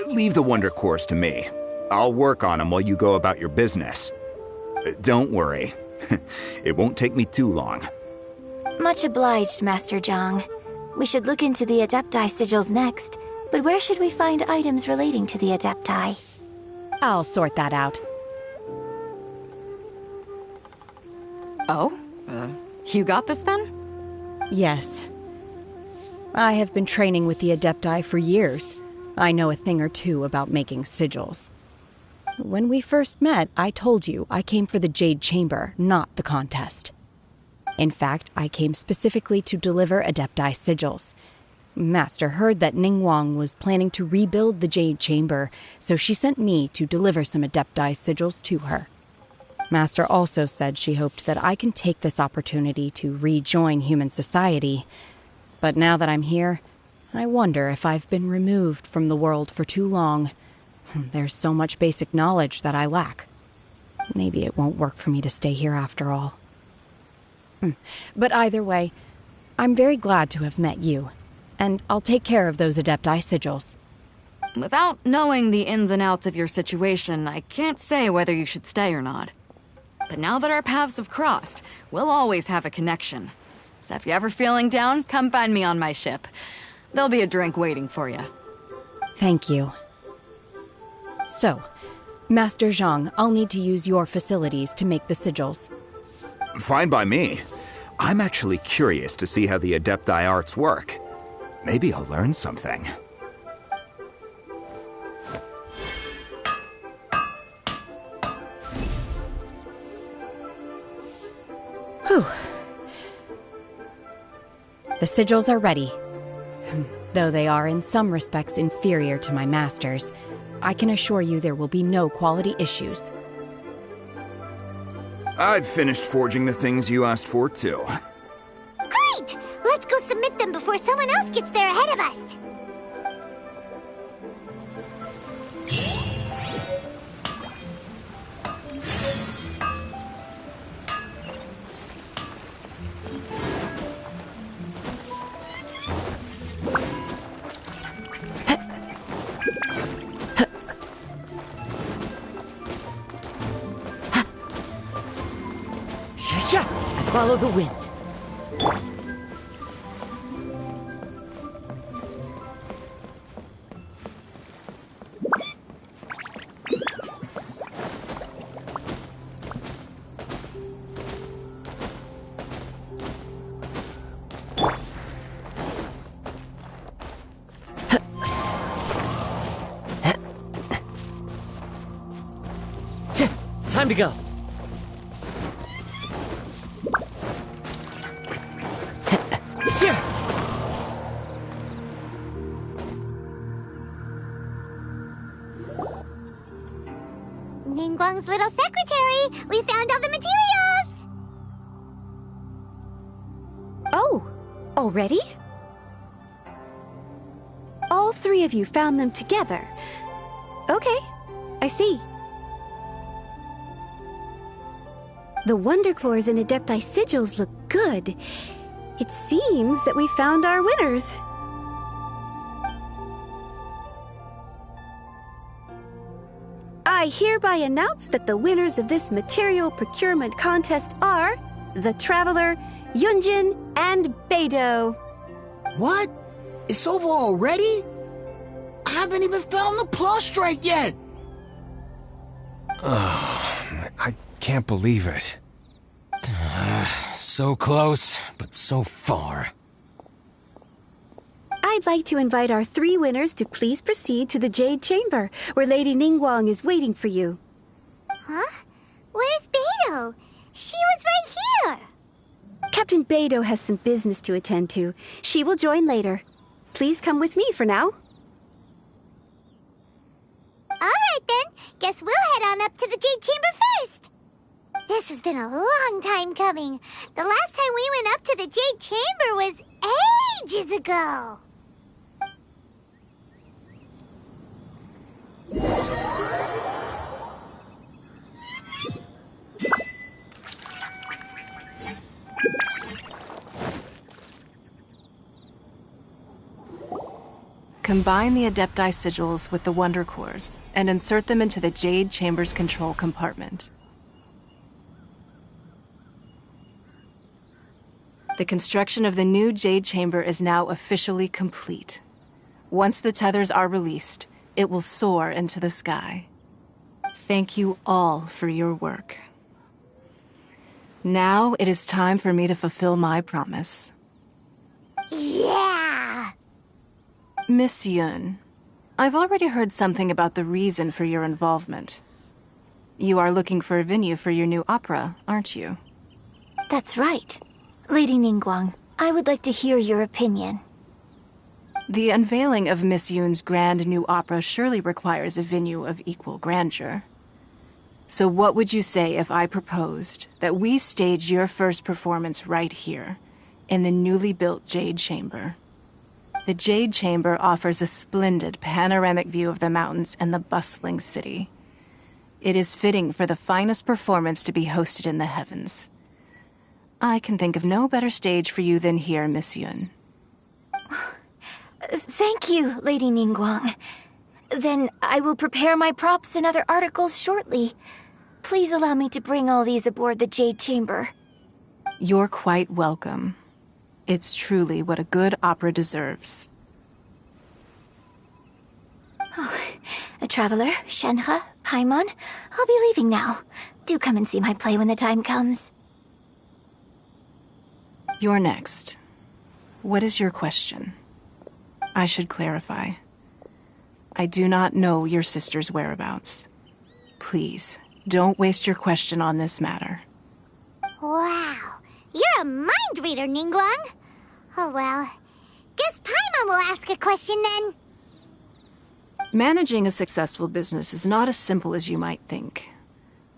Leave the Wonder Cores to me. I'll work on them while you go about your business. Don't worry. It won't take me too long. Much obliged, Master Zhang. We should look into the Adepti sigils next, but where should we find items relating to the Adepti? I'll sort that out. Oh? You got this then? Yes. I have been training with the Adepti for years. I know a thing or two about making sigils. When we first met, I told you I came for the Jade Chamber, not the contest. In fact, I came specifically to deliver Adepti sigils. Master heard that Ningguang was planning to rebuild the Jade Chamber, so she sent me to deliver some Adepti sigils to her. Master also said she hoped that I can take this opportunity to rejoin human society. But now that I'm here, I wonder if I've been removed from the world for too long. There's so much basic knowledge that I lack. Maybe it won't work for me to stay here after all. But either way, I'm very glad to have met you, and I'll take care of those Adepti sigils. Without knowing the ins and outs of your situation, I can't say whether you should stay or not. But now that our paths have crossed, we'll always have a connection. So if you're ever feeling down, come find me on my ship. There'll be a drink waiting for you. Thank you. So, Master Zhang, I'll need to use your facilities to make the sigils. Fine by me. I'm actually curious to see how the Adepti arts work. Maybe I'll learn something. Whew. The sigils are ready. Though they are in some respects inferior to my master's, I can assure you there will be no quality issues. I've finished forging the things you asked for, too. Great! Let's go submit them before someone else gets there ahead of us. Follow the wind. Time to go. Ningguang's little secretary! We found all the materials! Oh, already? All three of you found them together. Okay, I see. The Wonder Cores and Adepti Sigils look good. It seems that we found our winners. I hereby announce that the winners of this material procurement contest are the Traveler, Yunjin, and Beidou. What? It's over already? I haven't even found the plus strike yet! I can't believe it. So close, but so far. I'd like to invite our three winners to please proceed to the Jade Chamber, where Lady Ningguang is waiting for you. Huh? Where's Beidou? She was right here! Captain Beidou has some business to attend to. She will join later. Please come with me for now. Alright then, guess we'll head on up to the Jade Chamber first! This has been a long time coming. The last time we went up to the Jade Chamber was ages ago. Combine the Adepti Sigils with the Wonder Cores and insert them into the Jade Chamber's control compartment. The construction of the new Jade Chamber is now officially complete. Once the tethers are released, it will soar into the sky. Thank you all for your work. Now it is time for me to fulfill my promise. Yeah! Miss Yun, I've already heard something about the reason for your involvement. You are looking for a venue for your new opera, aren't you? That's right. Lady Ningguang, I would like to hear your opinion. The unveiling of Miss Yun's grand new opera surely requires a venue of equal grandeur. So what would you say if I proposed that we stage your first performance right here, in the newly built Jade Chamber? The Jade Chamber offers a splendid panoramic view of the mountains and the bustling city. It is fitting for the finest performance to be hosted in the heavens. I can think of no better stage for you than here, Miss Yun. Thank you, Lady Ningguang. Then I will prepare my props and other articles shortly. Please allow me to bring all these aboard the Jade Chamber. You're quite welcome. It's truly what a good opera deserves. A traveler, Shenhe, Paimon, I'll be leaving now. Do come and see my play when the time comes. You're next. What is your question? I should clarify. I do not know your sister's whereabouts. Please, don't waste your question on this matter. Wow, you're a mind reader, Ningguang. Oh well, guess Paimon will ask a question then. Managing a successful business is not as simple as you might think.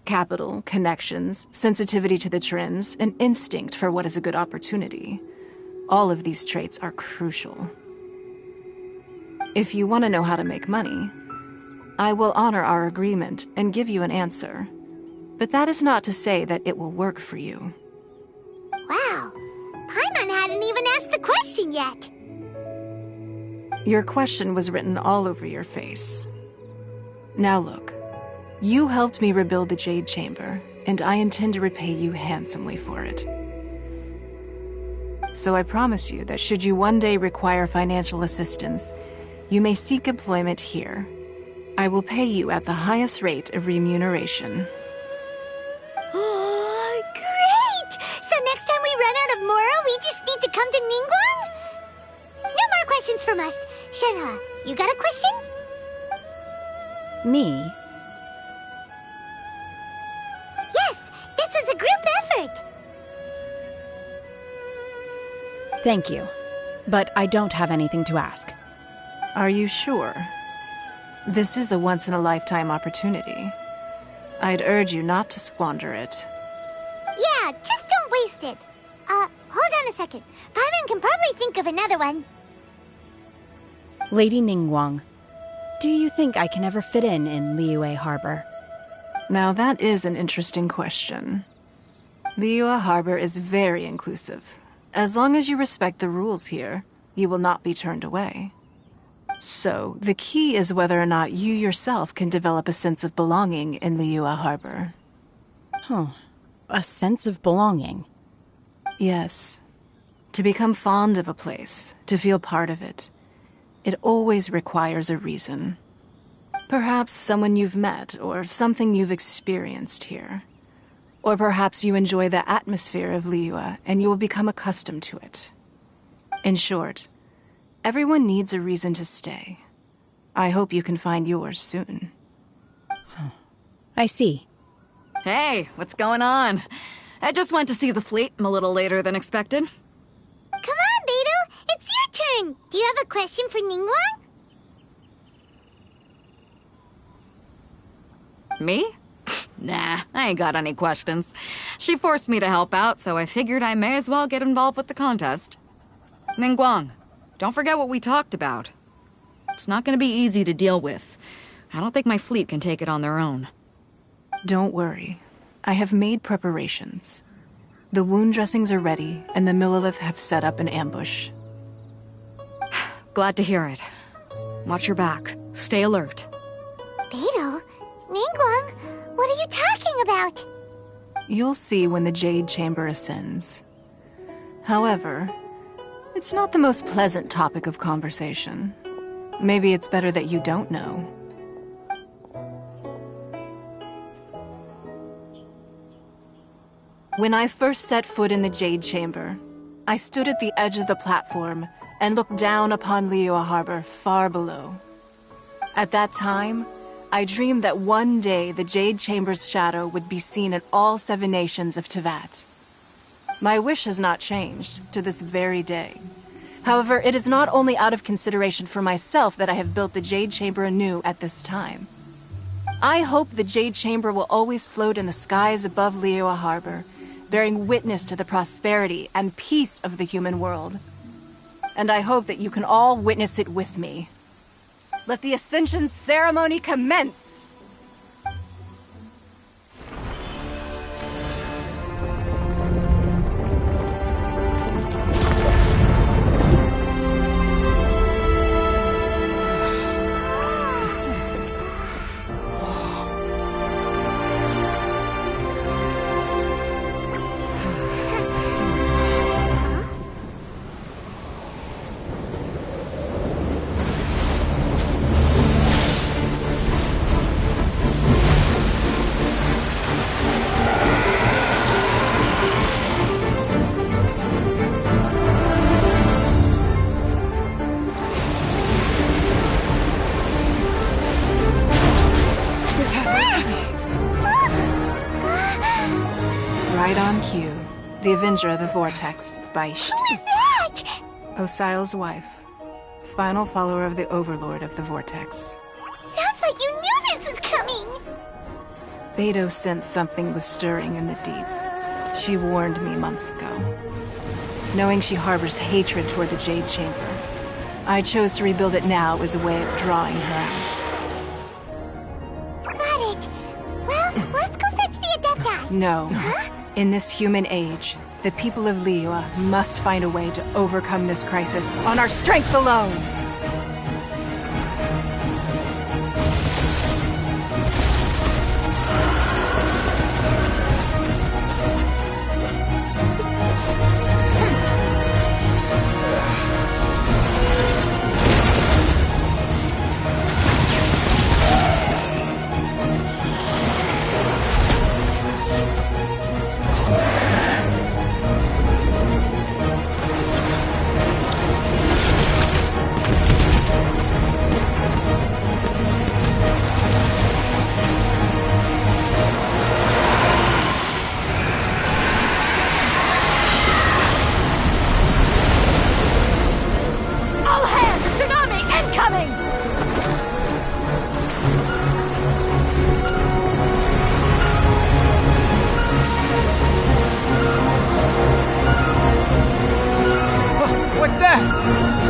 Capital, connections, sensitivity to the trends, and instinct for what is a good opportunity. All of these traits are crucial. If you want to know how to make money, I will honor our agreement and give you an answer. But that is not to say that it will work for you. Wow, Paimon hadn't even asked the question yet. Your question was written all over your face. Now look, you helped me rebuild the Jade Chamber, and I intend to repay you handsomely for it. So I promise you that should you one day require financial assistance, you may seek employment here. I will pay you at the highest rate of remuneration. Oh, great! So next time we run out of Moro, we just need to come to Ningguang? No more questions from us. Shenhe, you got a question? Me? Yes, this was a group effort. Thank you. But I don't have anything to ask. Are you sure? This is a once-in-a-lifetime opportunity. I'd urge you not to squander it. Yeah, just don't waste it. Hold on a second. Paimon can probably think of another one. Lady Ningguang, do you think I can ever fit in Liyue Harbor? Now that is an interesting question. Liyue Harbor is very inclusive. As long as you respect the rules here, you will not be turned away. So, the key is whether or not you yourself can develop a sense of belonging in Liyue Harbor. Huh. A sense of belonging. Yes. To become fond of a place, to feel part of it, it always requires a reason. Perhaps someone you've met, or something you've experienced here. Or perhaps you enjoy the atmosphere of Liyue, and you will become accustomed to it. In short, everyone needs a reason to stay. I hope you can find yours soon. I see. Hey, what's going on? I just went to see the fleet. I'm a little later than expected. Come on, Beidou! It's your turn! Do you have a question for Ningguang? Me? Nah, I ain't got any questions. She forced me to help out, so I figured I may as well get involved with the contest. Ningguang, don't forget what we talked about. It's not gonna be easy to deal with. I don't think my fleet can take it on their own. Don't worry. I have made preparations. The wound dressings are ready, and the Millelith have set up an ambush. Glad to hear it. Watch your back. Stay alert. Beidou? Ningguang? What are you talking about? You'll see when the Jade Chamber ascends. However, it's not the most pleasant topic of conversation. Maybe it's better that you don't know. When I first set foot in the Jade Chamber, I stood at the edge of the platform and looked down upon Liyue Harbor far below. At that time, I dreamed that one day the Jade Chamber's shadow would be seen in all 7 nations of Teyvat. My wish has not changed to this very day. However, it is not only out of consideration for myself that I have built the Jade Chamber anew at this time. I hope the Jade Chamber will always float in the skies above Liyue Harbor, bearing witness to the prosperity and peace of the human world. And I hope that you can all witness it with me. Let the Ascension ceremony commence! Right on cue. The Avenger of the Vortex, Beisht. Who is that? Osial's wife. Final follower of the Overlord of the Vortex. Sounds like you knew this was coming! Beidou sensed something was stirring in the deep. She warned me months ago. Knowing she harbors hatred toward the Jade Chamber, I chose to rebuild it now as a way of drawing her out. Got it. Well, let's go fetch the Adepti. No. Huh? In this human age, the people of Liyue must find a way to overcome this crisis on our strength alone!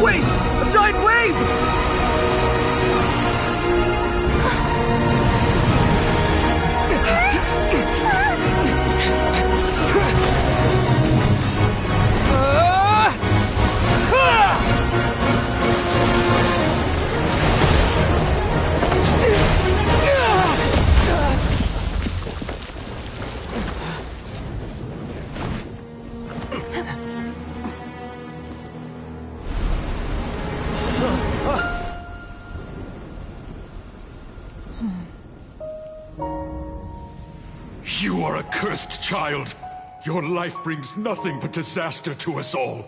Wait! A giant wave! You are a cursed child. Your life brings nothing but disaster to us all.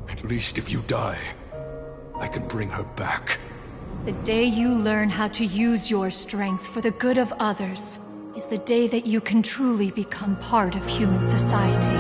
At least if you die, I can bring her back. The day you learn how to use your strength for the good of others is the day that you can truly become part of human society.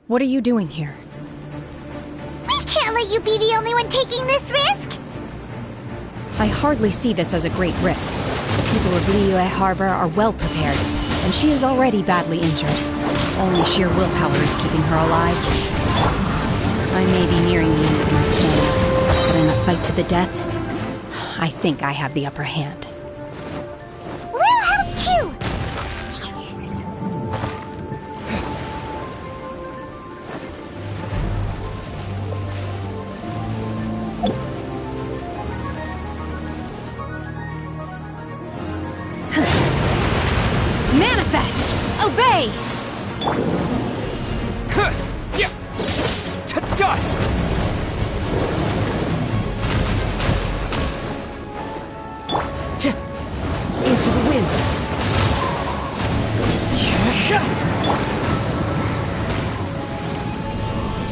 What are you doing here? We can't let you be the only one taking this risk! I hardly see this as a great risk. The people of Liyue Harbor are well prepared, and she is already badly injured. Only sheer willpower is keeping her alive. I may be nearing the end of my stay, but in a fight to the death, I think I have the upper hand. We'll help too! Manifest! Obey! To dust! Into the wind!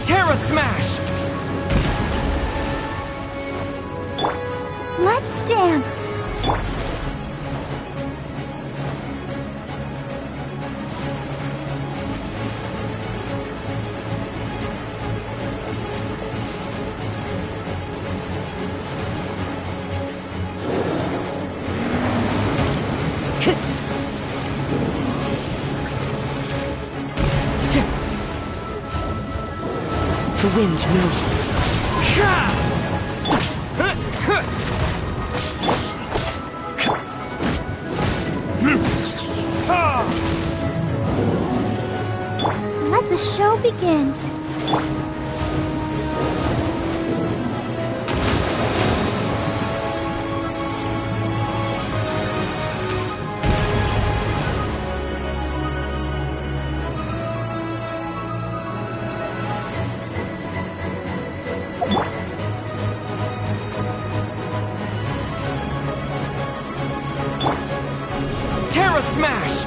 Terra Smash! Let's dance! The wind knows me. Let the show begin. Terra Smash!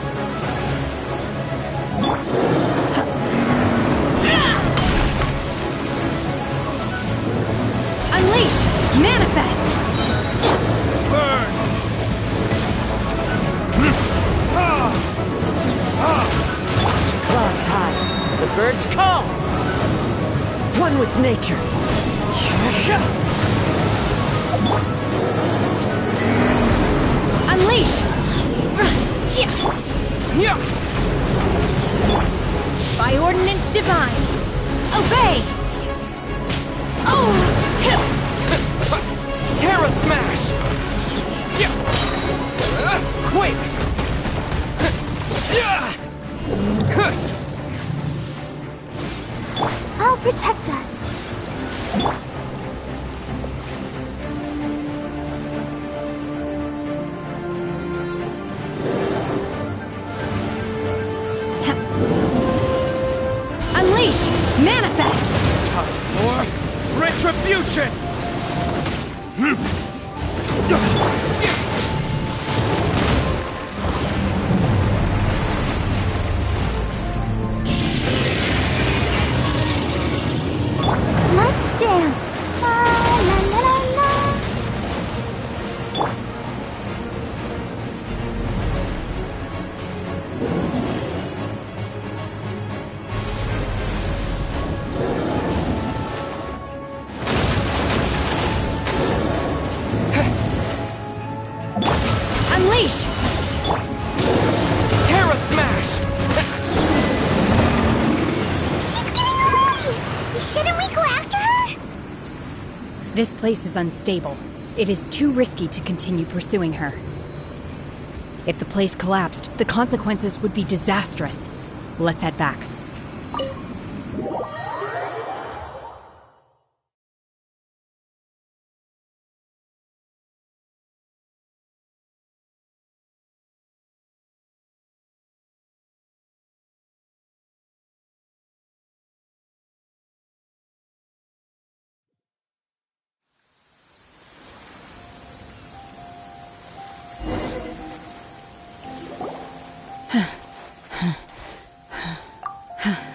Unleash! Manifest! Burn! Clouds high, the birds call! One with nature! Unleash! By ordinance divine! Obey! Oh! Terra Smash! Quick! I'll protect us. Unleash! Manifest! Time for retribution! Let's dance. La la la la la. Unleash! Terra Smash! She's getting away! Shouldn't we go after her? This place is unstable. It is too risky to continue pursuing her. If the place collapsed, the consequences would be disastrous. Let's head back.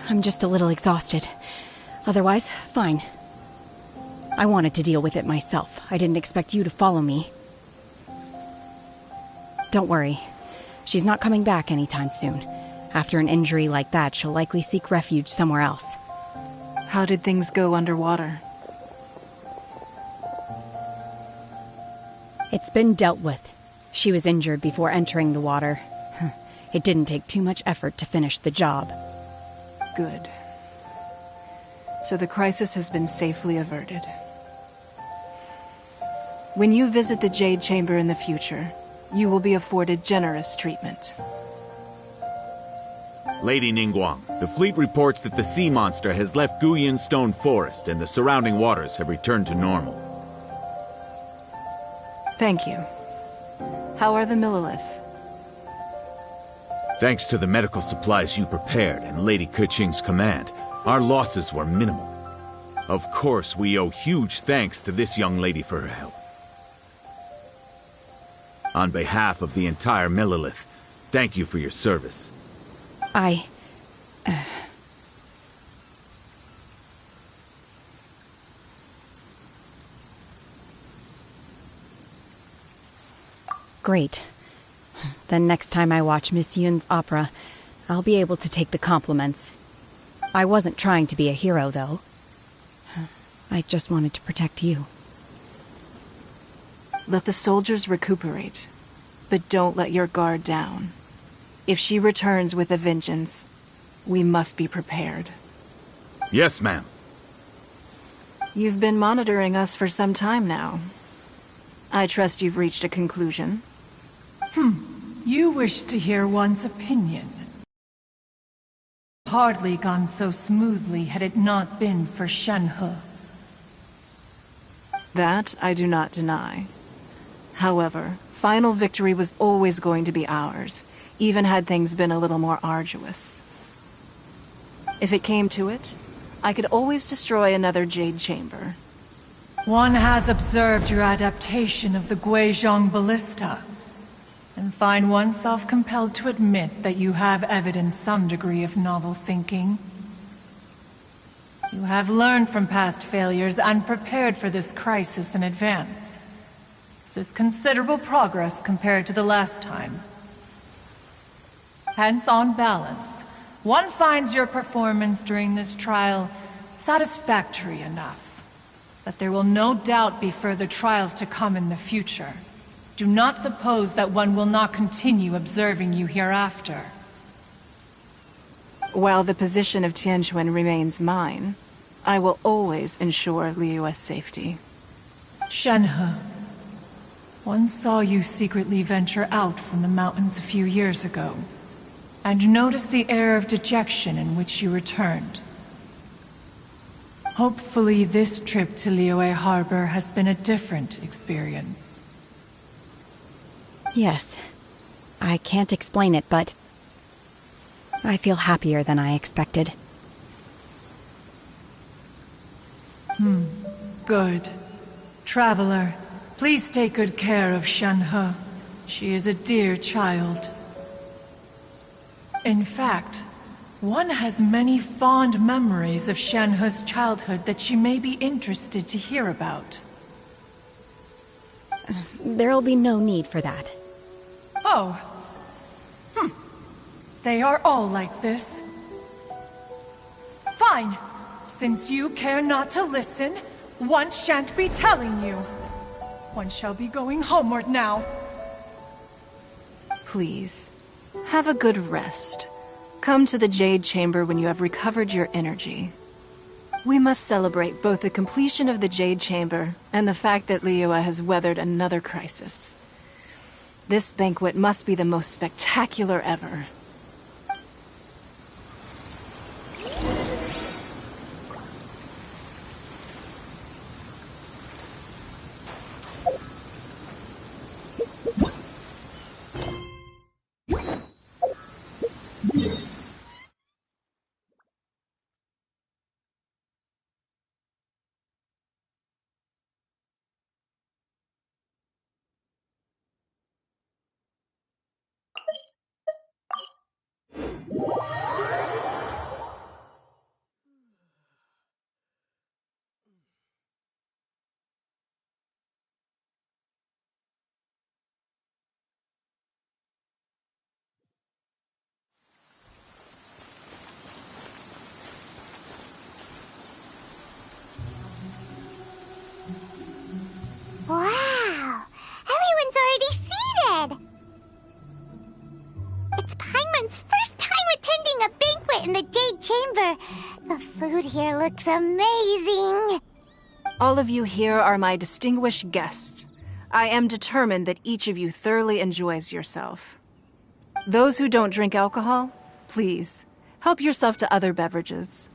I'm just a little exhausted. Otherwise, fine. I wanted to deal with it myself. I didn't expect you to follow me. Don't worry. She's not coming back anytime soon. After an injury like that, she'll likely seek refuge somewhere else. How did things go underwater? It's been dealt with. She was injured before entering the water. It didn't take too much effort to finish the job. Good. So the crisis has been safely averted. When you visit the Jade Chamber in the future, you will be afforded generous treatment. Lady Ningguang, the fleet reports that the sea monster has left Guyan Stone Forest and the surrounding waters have returned to normal. Thank you. How are the Millilith? Thanks to the medical supplies you prepared and Lady Keqing's command, our losses were minimal. Of course, we owe huge thanks to this young lady for her help. On behalf of the entire Millilith, thank you for your service. Great. Then next time I watch Miss Yun's opera, I'll be able to take the compliments. I wasn't trying to be a hero, though. I just wanted to protect you. Let the soldiers recuperate, but don't let your guard down. If she returns with a vengeance, we must be prepared. Yes, ma'am. You've been monitoring us for some time now. I trust you've reached a conclusion. You wish to hear one's opinion. Hardly gone so smoothly had it not been for Shenhe. That I do not deny. However, final victory was always going to be ours, even had things been a little more arduous. If it came to it, I could always destroy another Jade Chamber. One has observed your adaptation of the Guizhong Ballista, and find oneself compelled to admit that you have evidenced some degree of novel thinking. You have learned from past failures and prepared for this crisis in advance. This is considerable progress compared to the last time. Hence, on balance, one finds your performance during this trial satisfactory enough. But there will no doubt be further trials to come in the future. Do not suppose that one will not continue observing you hereafter. While the position of Tianquan remains mine, I will always ensure Liyue's safety. Shenhe, one saw you secretly venture out from the mountains a few years ago, and noticed the air of dejection in which you returned. Hopefully this trip to Liyue Harbor has been a different experience. Yes. I can't explain it, but I feel happier than I expected. Good. Traveler, please take good care of Shenhe. She is a dear child. In fact, one has many fond memories of Shenhe's childhood that she may be interested to hear about. There'll be no need for that. Oh. They are all like this. Fine. Since you care not to listen, one shan't be telling you. One shall be going homeward now. Please, have a good rest. Come to the Jade Chamber when you have recovered your energy. We must celebrate both the completion of the Jade Chamber and the fact that Liyue has weathered another crisis. This banquet must be the most spectacular ever. Wow! Everyone's already seated! It's Paimon's first time attending a banquet in the Jade Chamber. The food here looks amazing. All of you here are my distinguished guests. I am determined that each of you thoroughly enjoys yourself. Those who don't drink alcohol, please, help yourself to other beverages.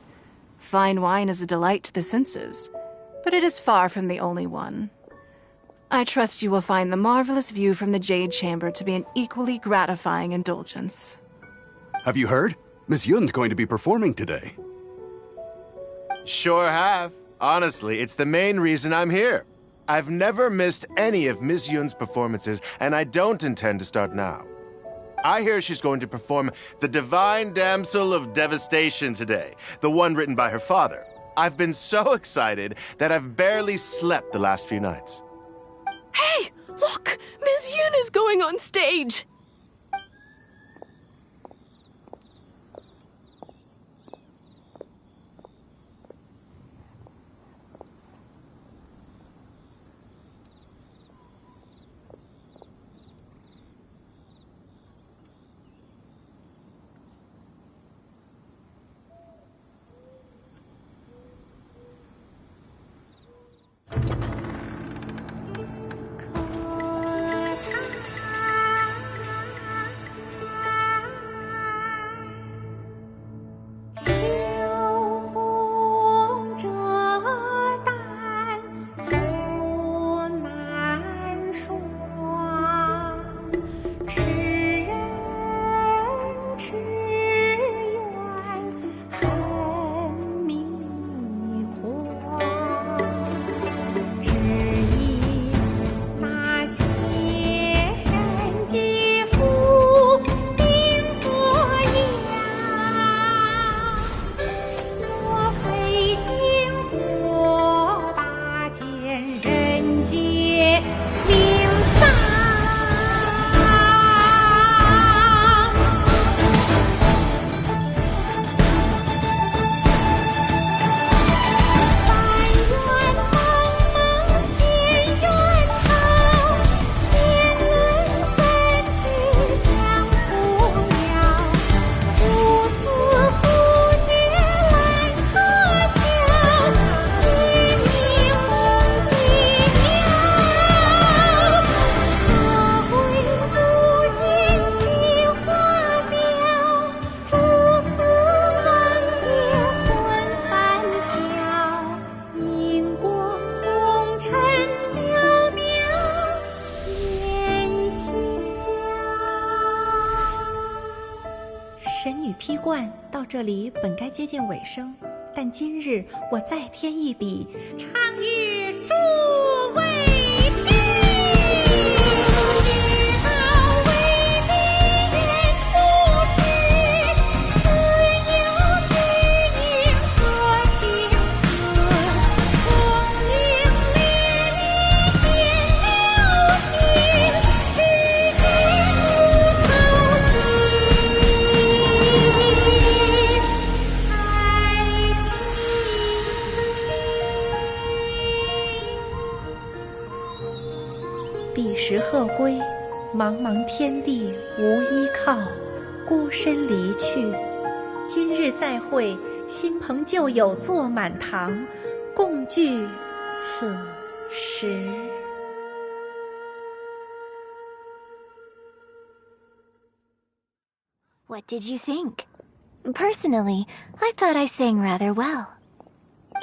Fine wine is a delight to the senses, but it is far from the only one. I trust you will find the marvelous view from the Jade Chamber to be an equally gratifying indulgence. Have you heard? Miss Yun's going to be performing today. Sure have. Honestly, it's the main reason I'm here. I've never missed any of Miss Yun's performances, and I don't intend to start now. I hear she's going to perform The Divine Damsel of Devastation today, the one written by her father. I've been so excited that I've barely slept the last few nights. Hey, look! Miss Yun is going on stage! 惯到这里本该接近尾声，但今日我再添一笔，唱与诸位听。彼时鹤归，茫茫天地无依靠，孤身离去。今日再会，新朋旧友坐满堂，共聚此时。What did you think? Personally, I thought I sang rather well.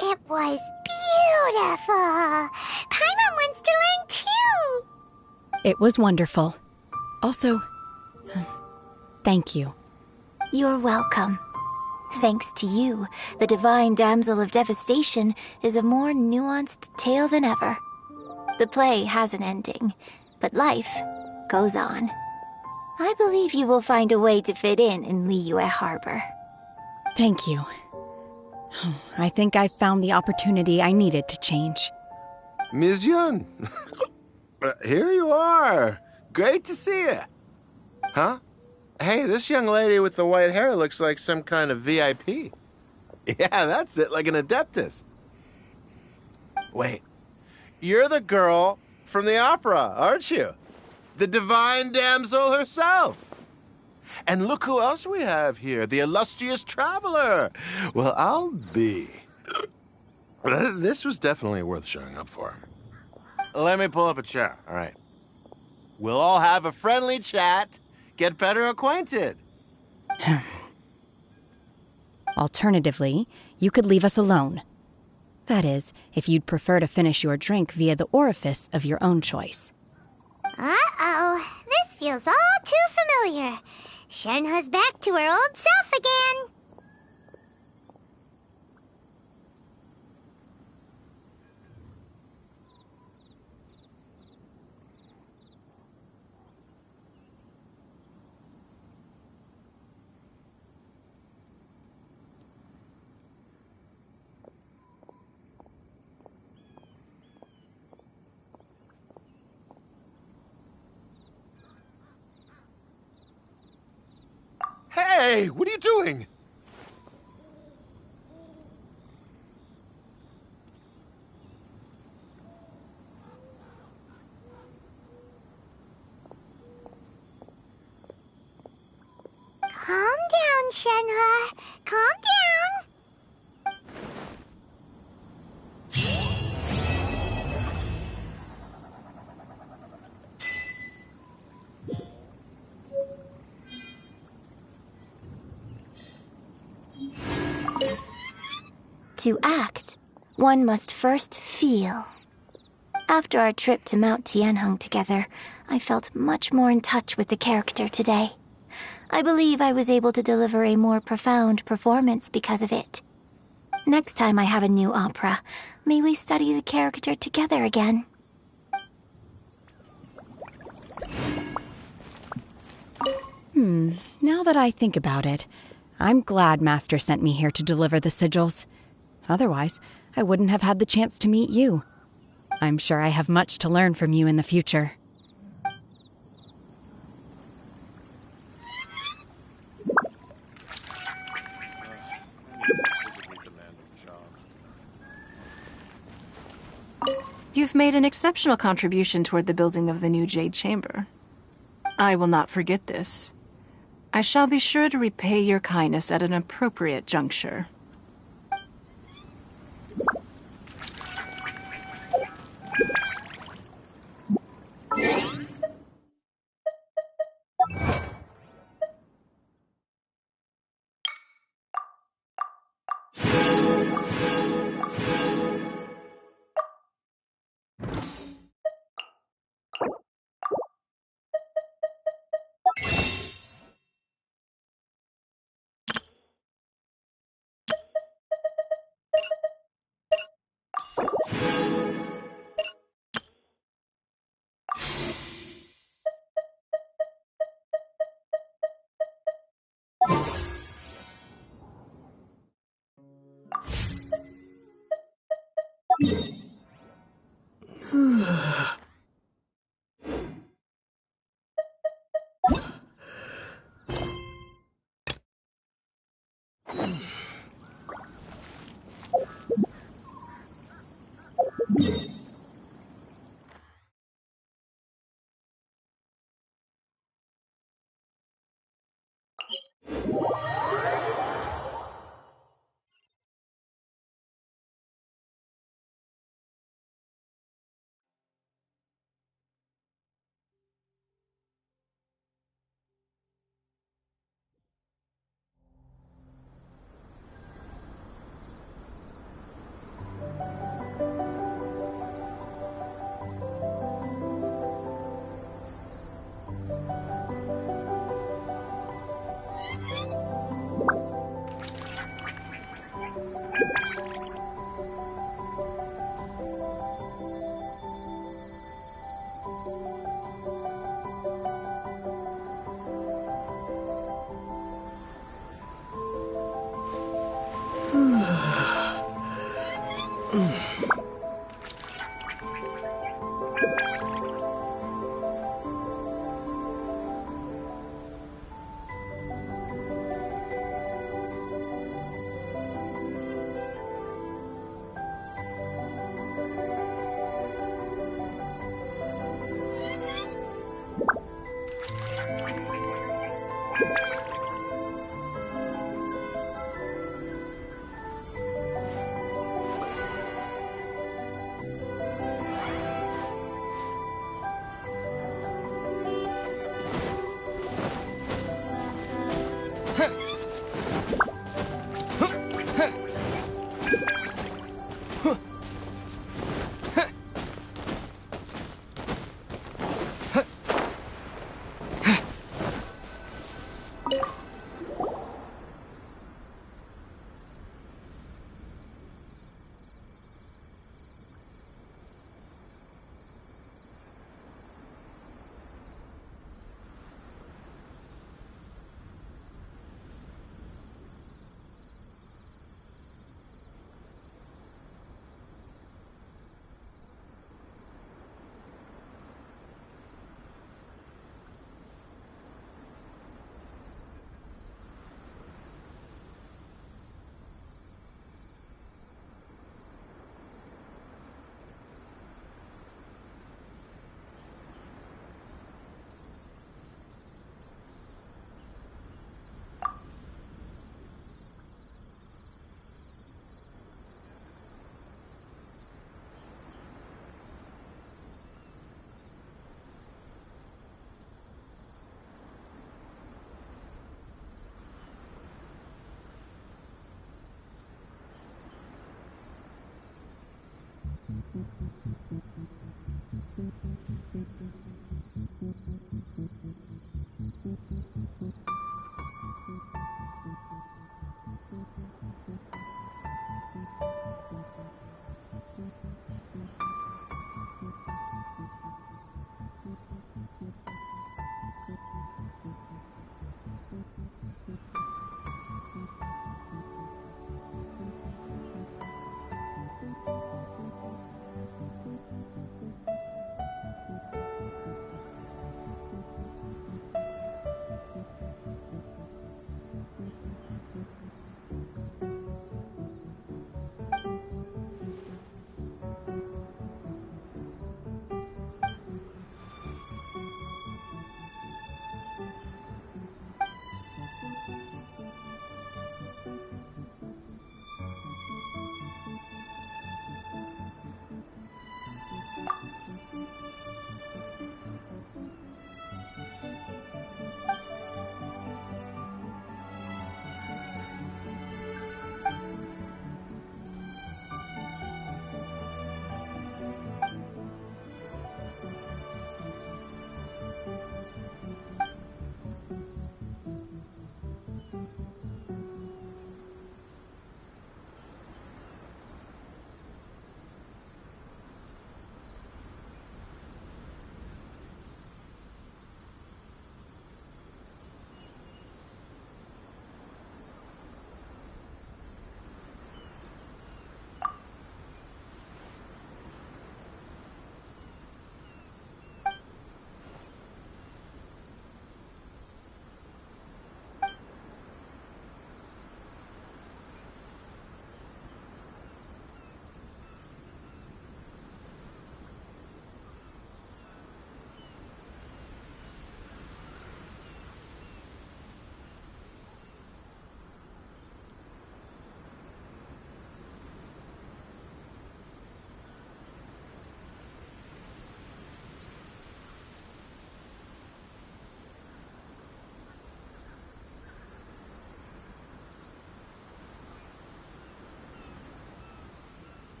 It was beautiful. Paimon wants to learn too. It was wonderful. Also, thank you. You're welcome. Thanks to you, the Divine Damsel of Devastation is a more nuanced tale than ever. The play has an ending, but life goes on. I believe you will find a way to fit in Liyue Harbor. Thank you. I think I've found the opportunity I needed to change. Ms. Yun, here you are. Great to see you. Huh? Hey, this young lady with the white hair looks like some kind of VIP. Yeah, that's it, like an Adeptus. Wait, you're the girl from the opera, aren't you? The Divine Damsel herself. And look who else we have here, the illustrious traveler. Well, I'll be. This was definitely worth showing up for. Let me pull up a chair, all right. We'll all have a friendly chat, get better acquainted. Alternatively, you could leave us alone. That is, if you'd prefer to finish your drink via the orifice of your own choice. Uh-oh, this feels all too familiar. Shenhe's back to her old self again. Hey, what are you doing? Calm down, Shenhe. Calm down. To act, one must first feel. After our trip to Mount Tianheng together, I felt much more in touch with the character today. I believe I was able to deliver a more profound performance because of it. Next time I have a new opera, may we study the character together again. Now that I think about it, I'm glad Master sent me here to deliver the sigils. Otherwise, I wouldn't have had the chance to meet you. I'm sure I have much to learn from you in the future. You've made an exceptional contribution toward the building of the new Jade Chamber. I will not forget this. I shall be sure to repay your kindness at an appropriate juncture.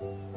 Yeah.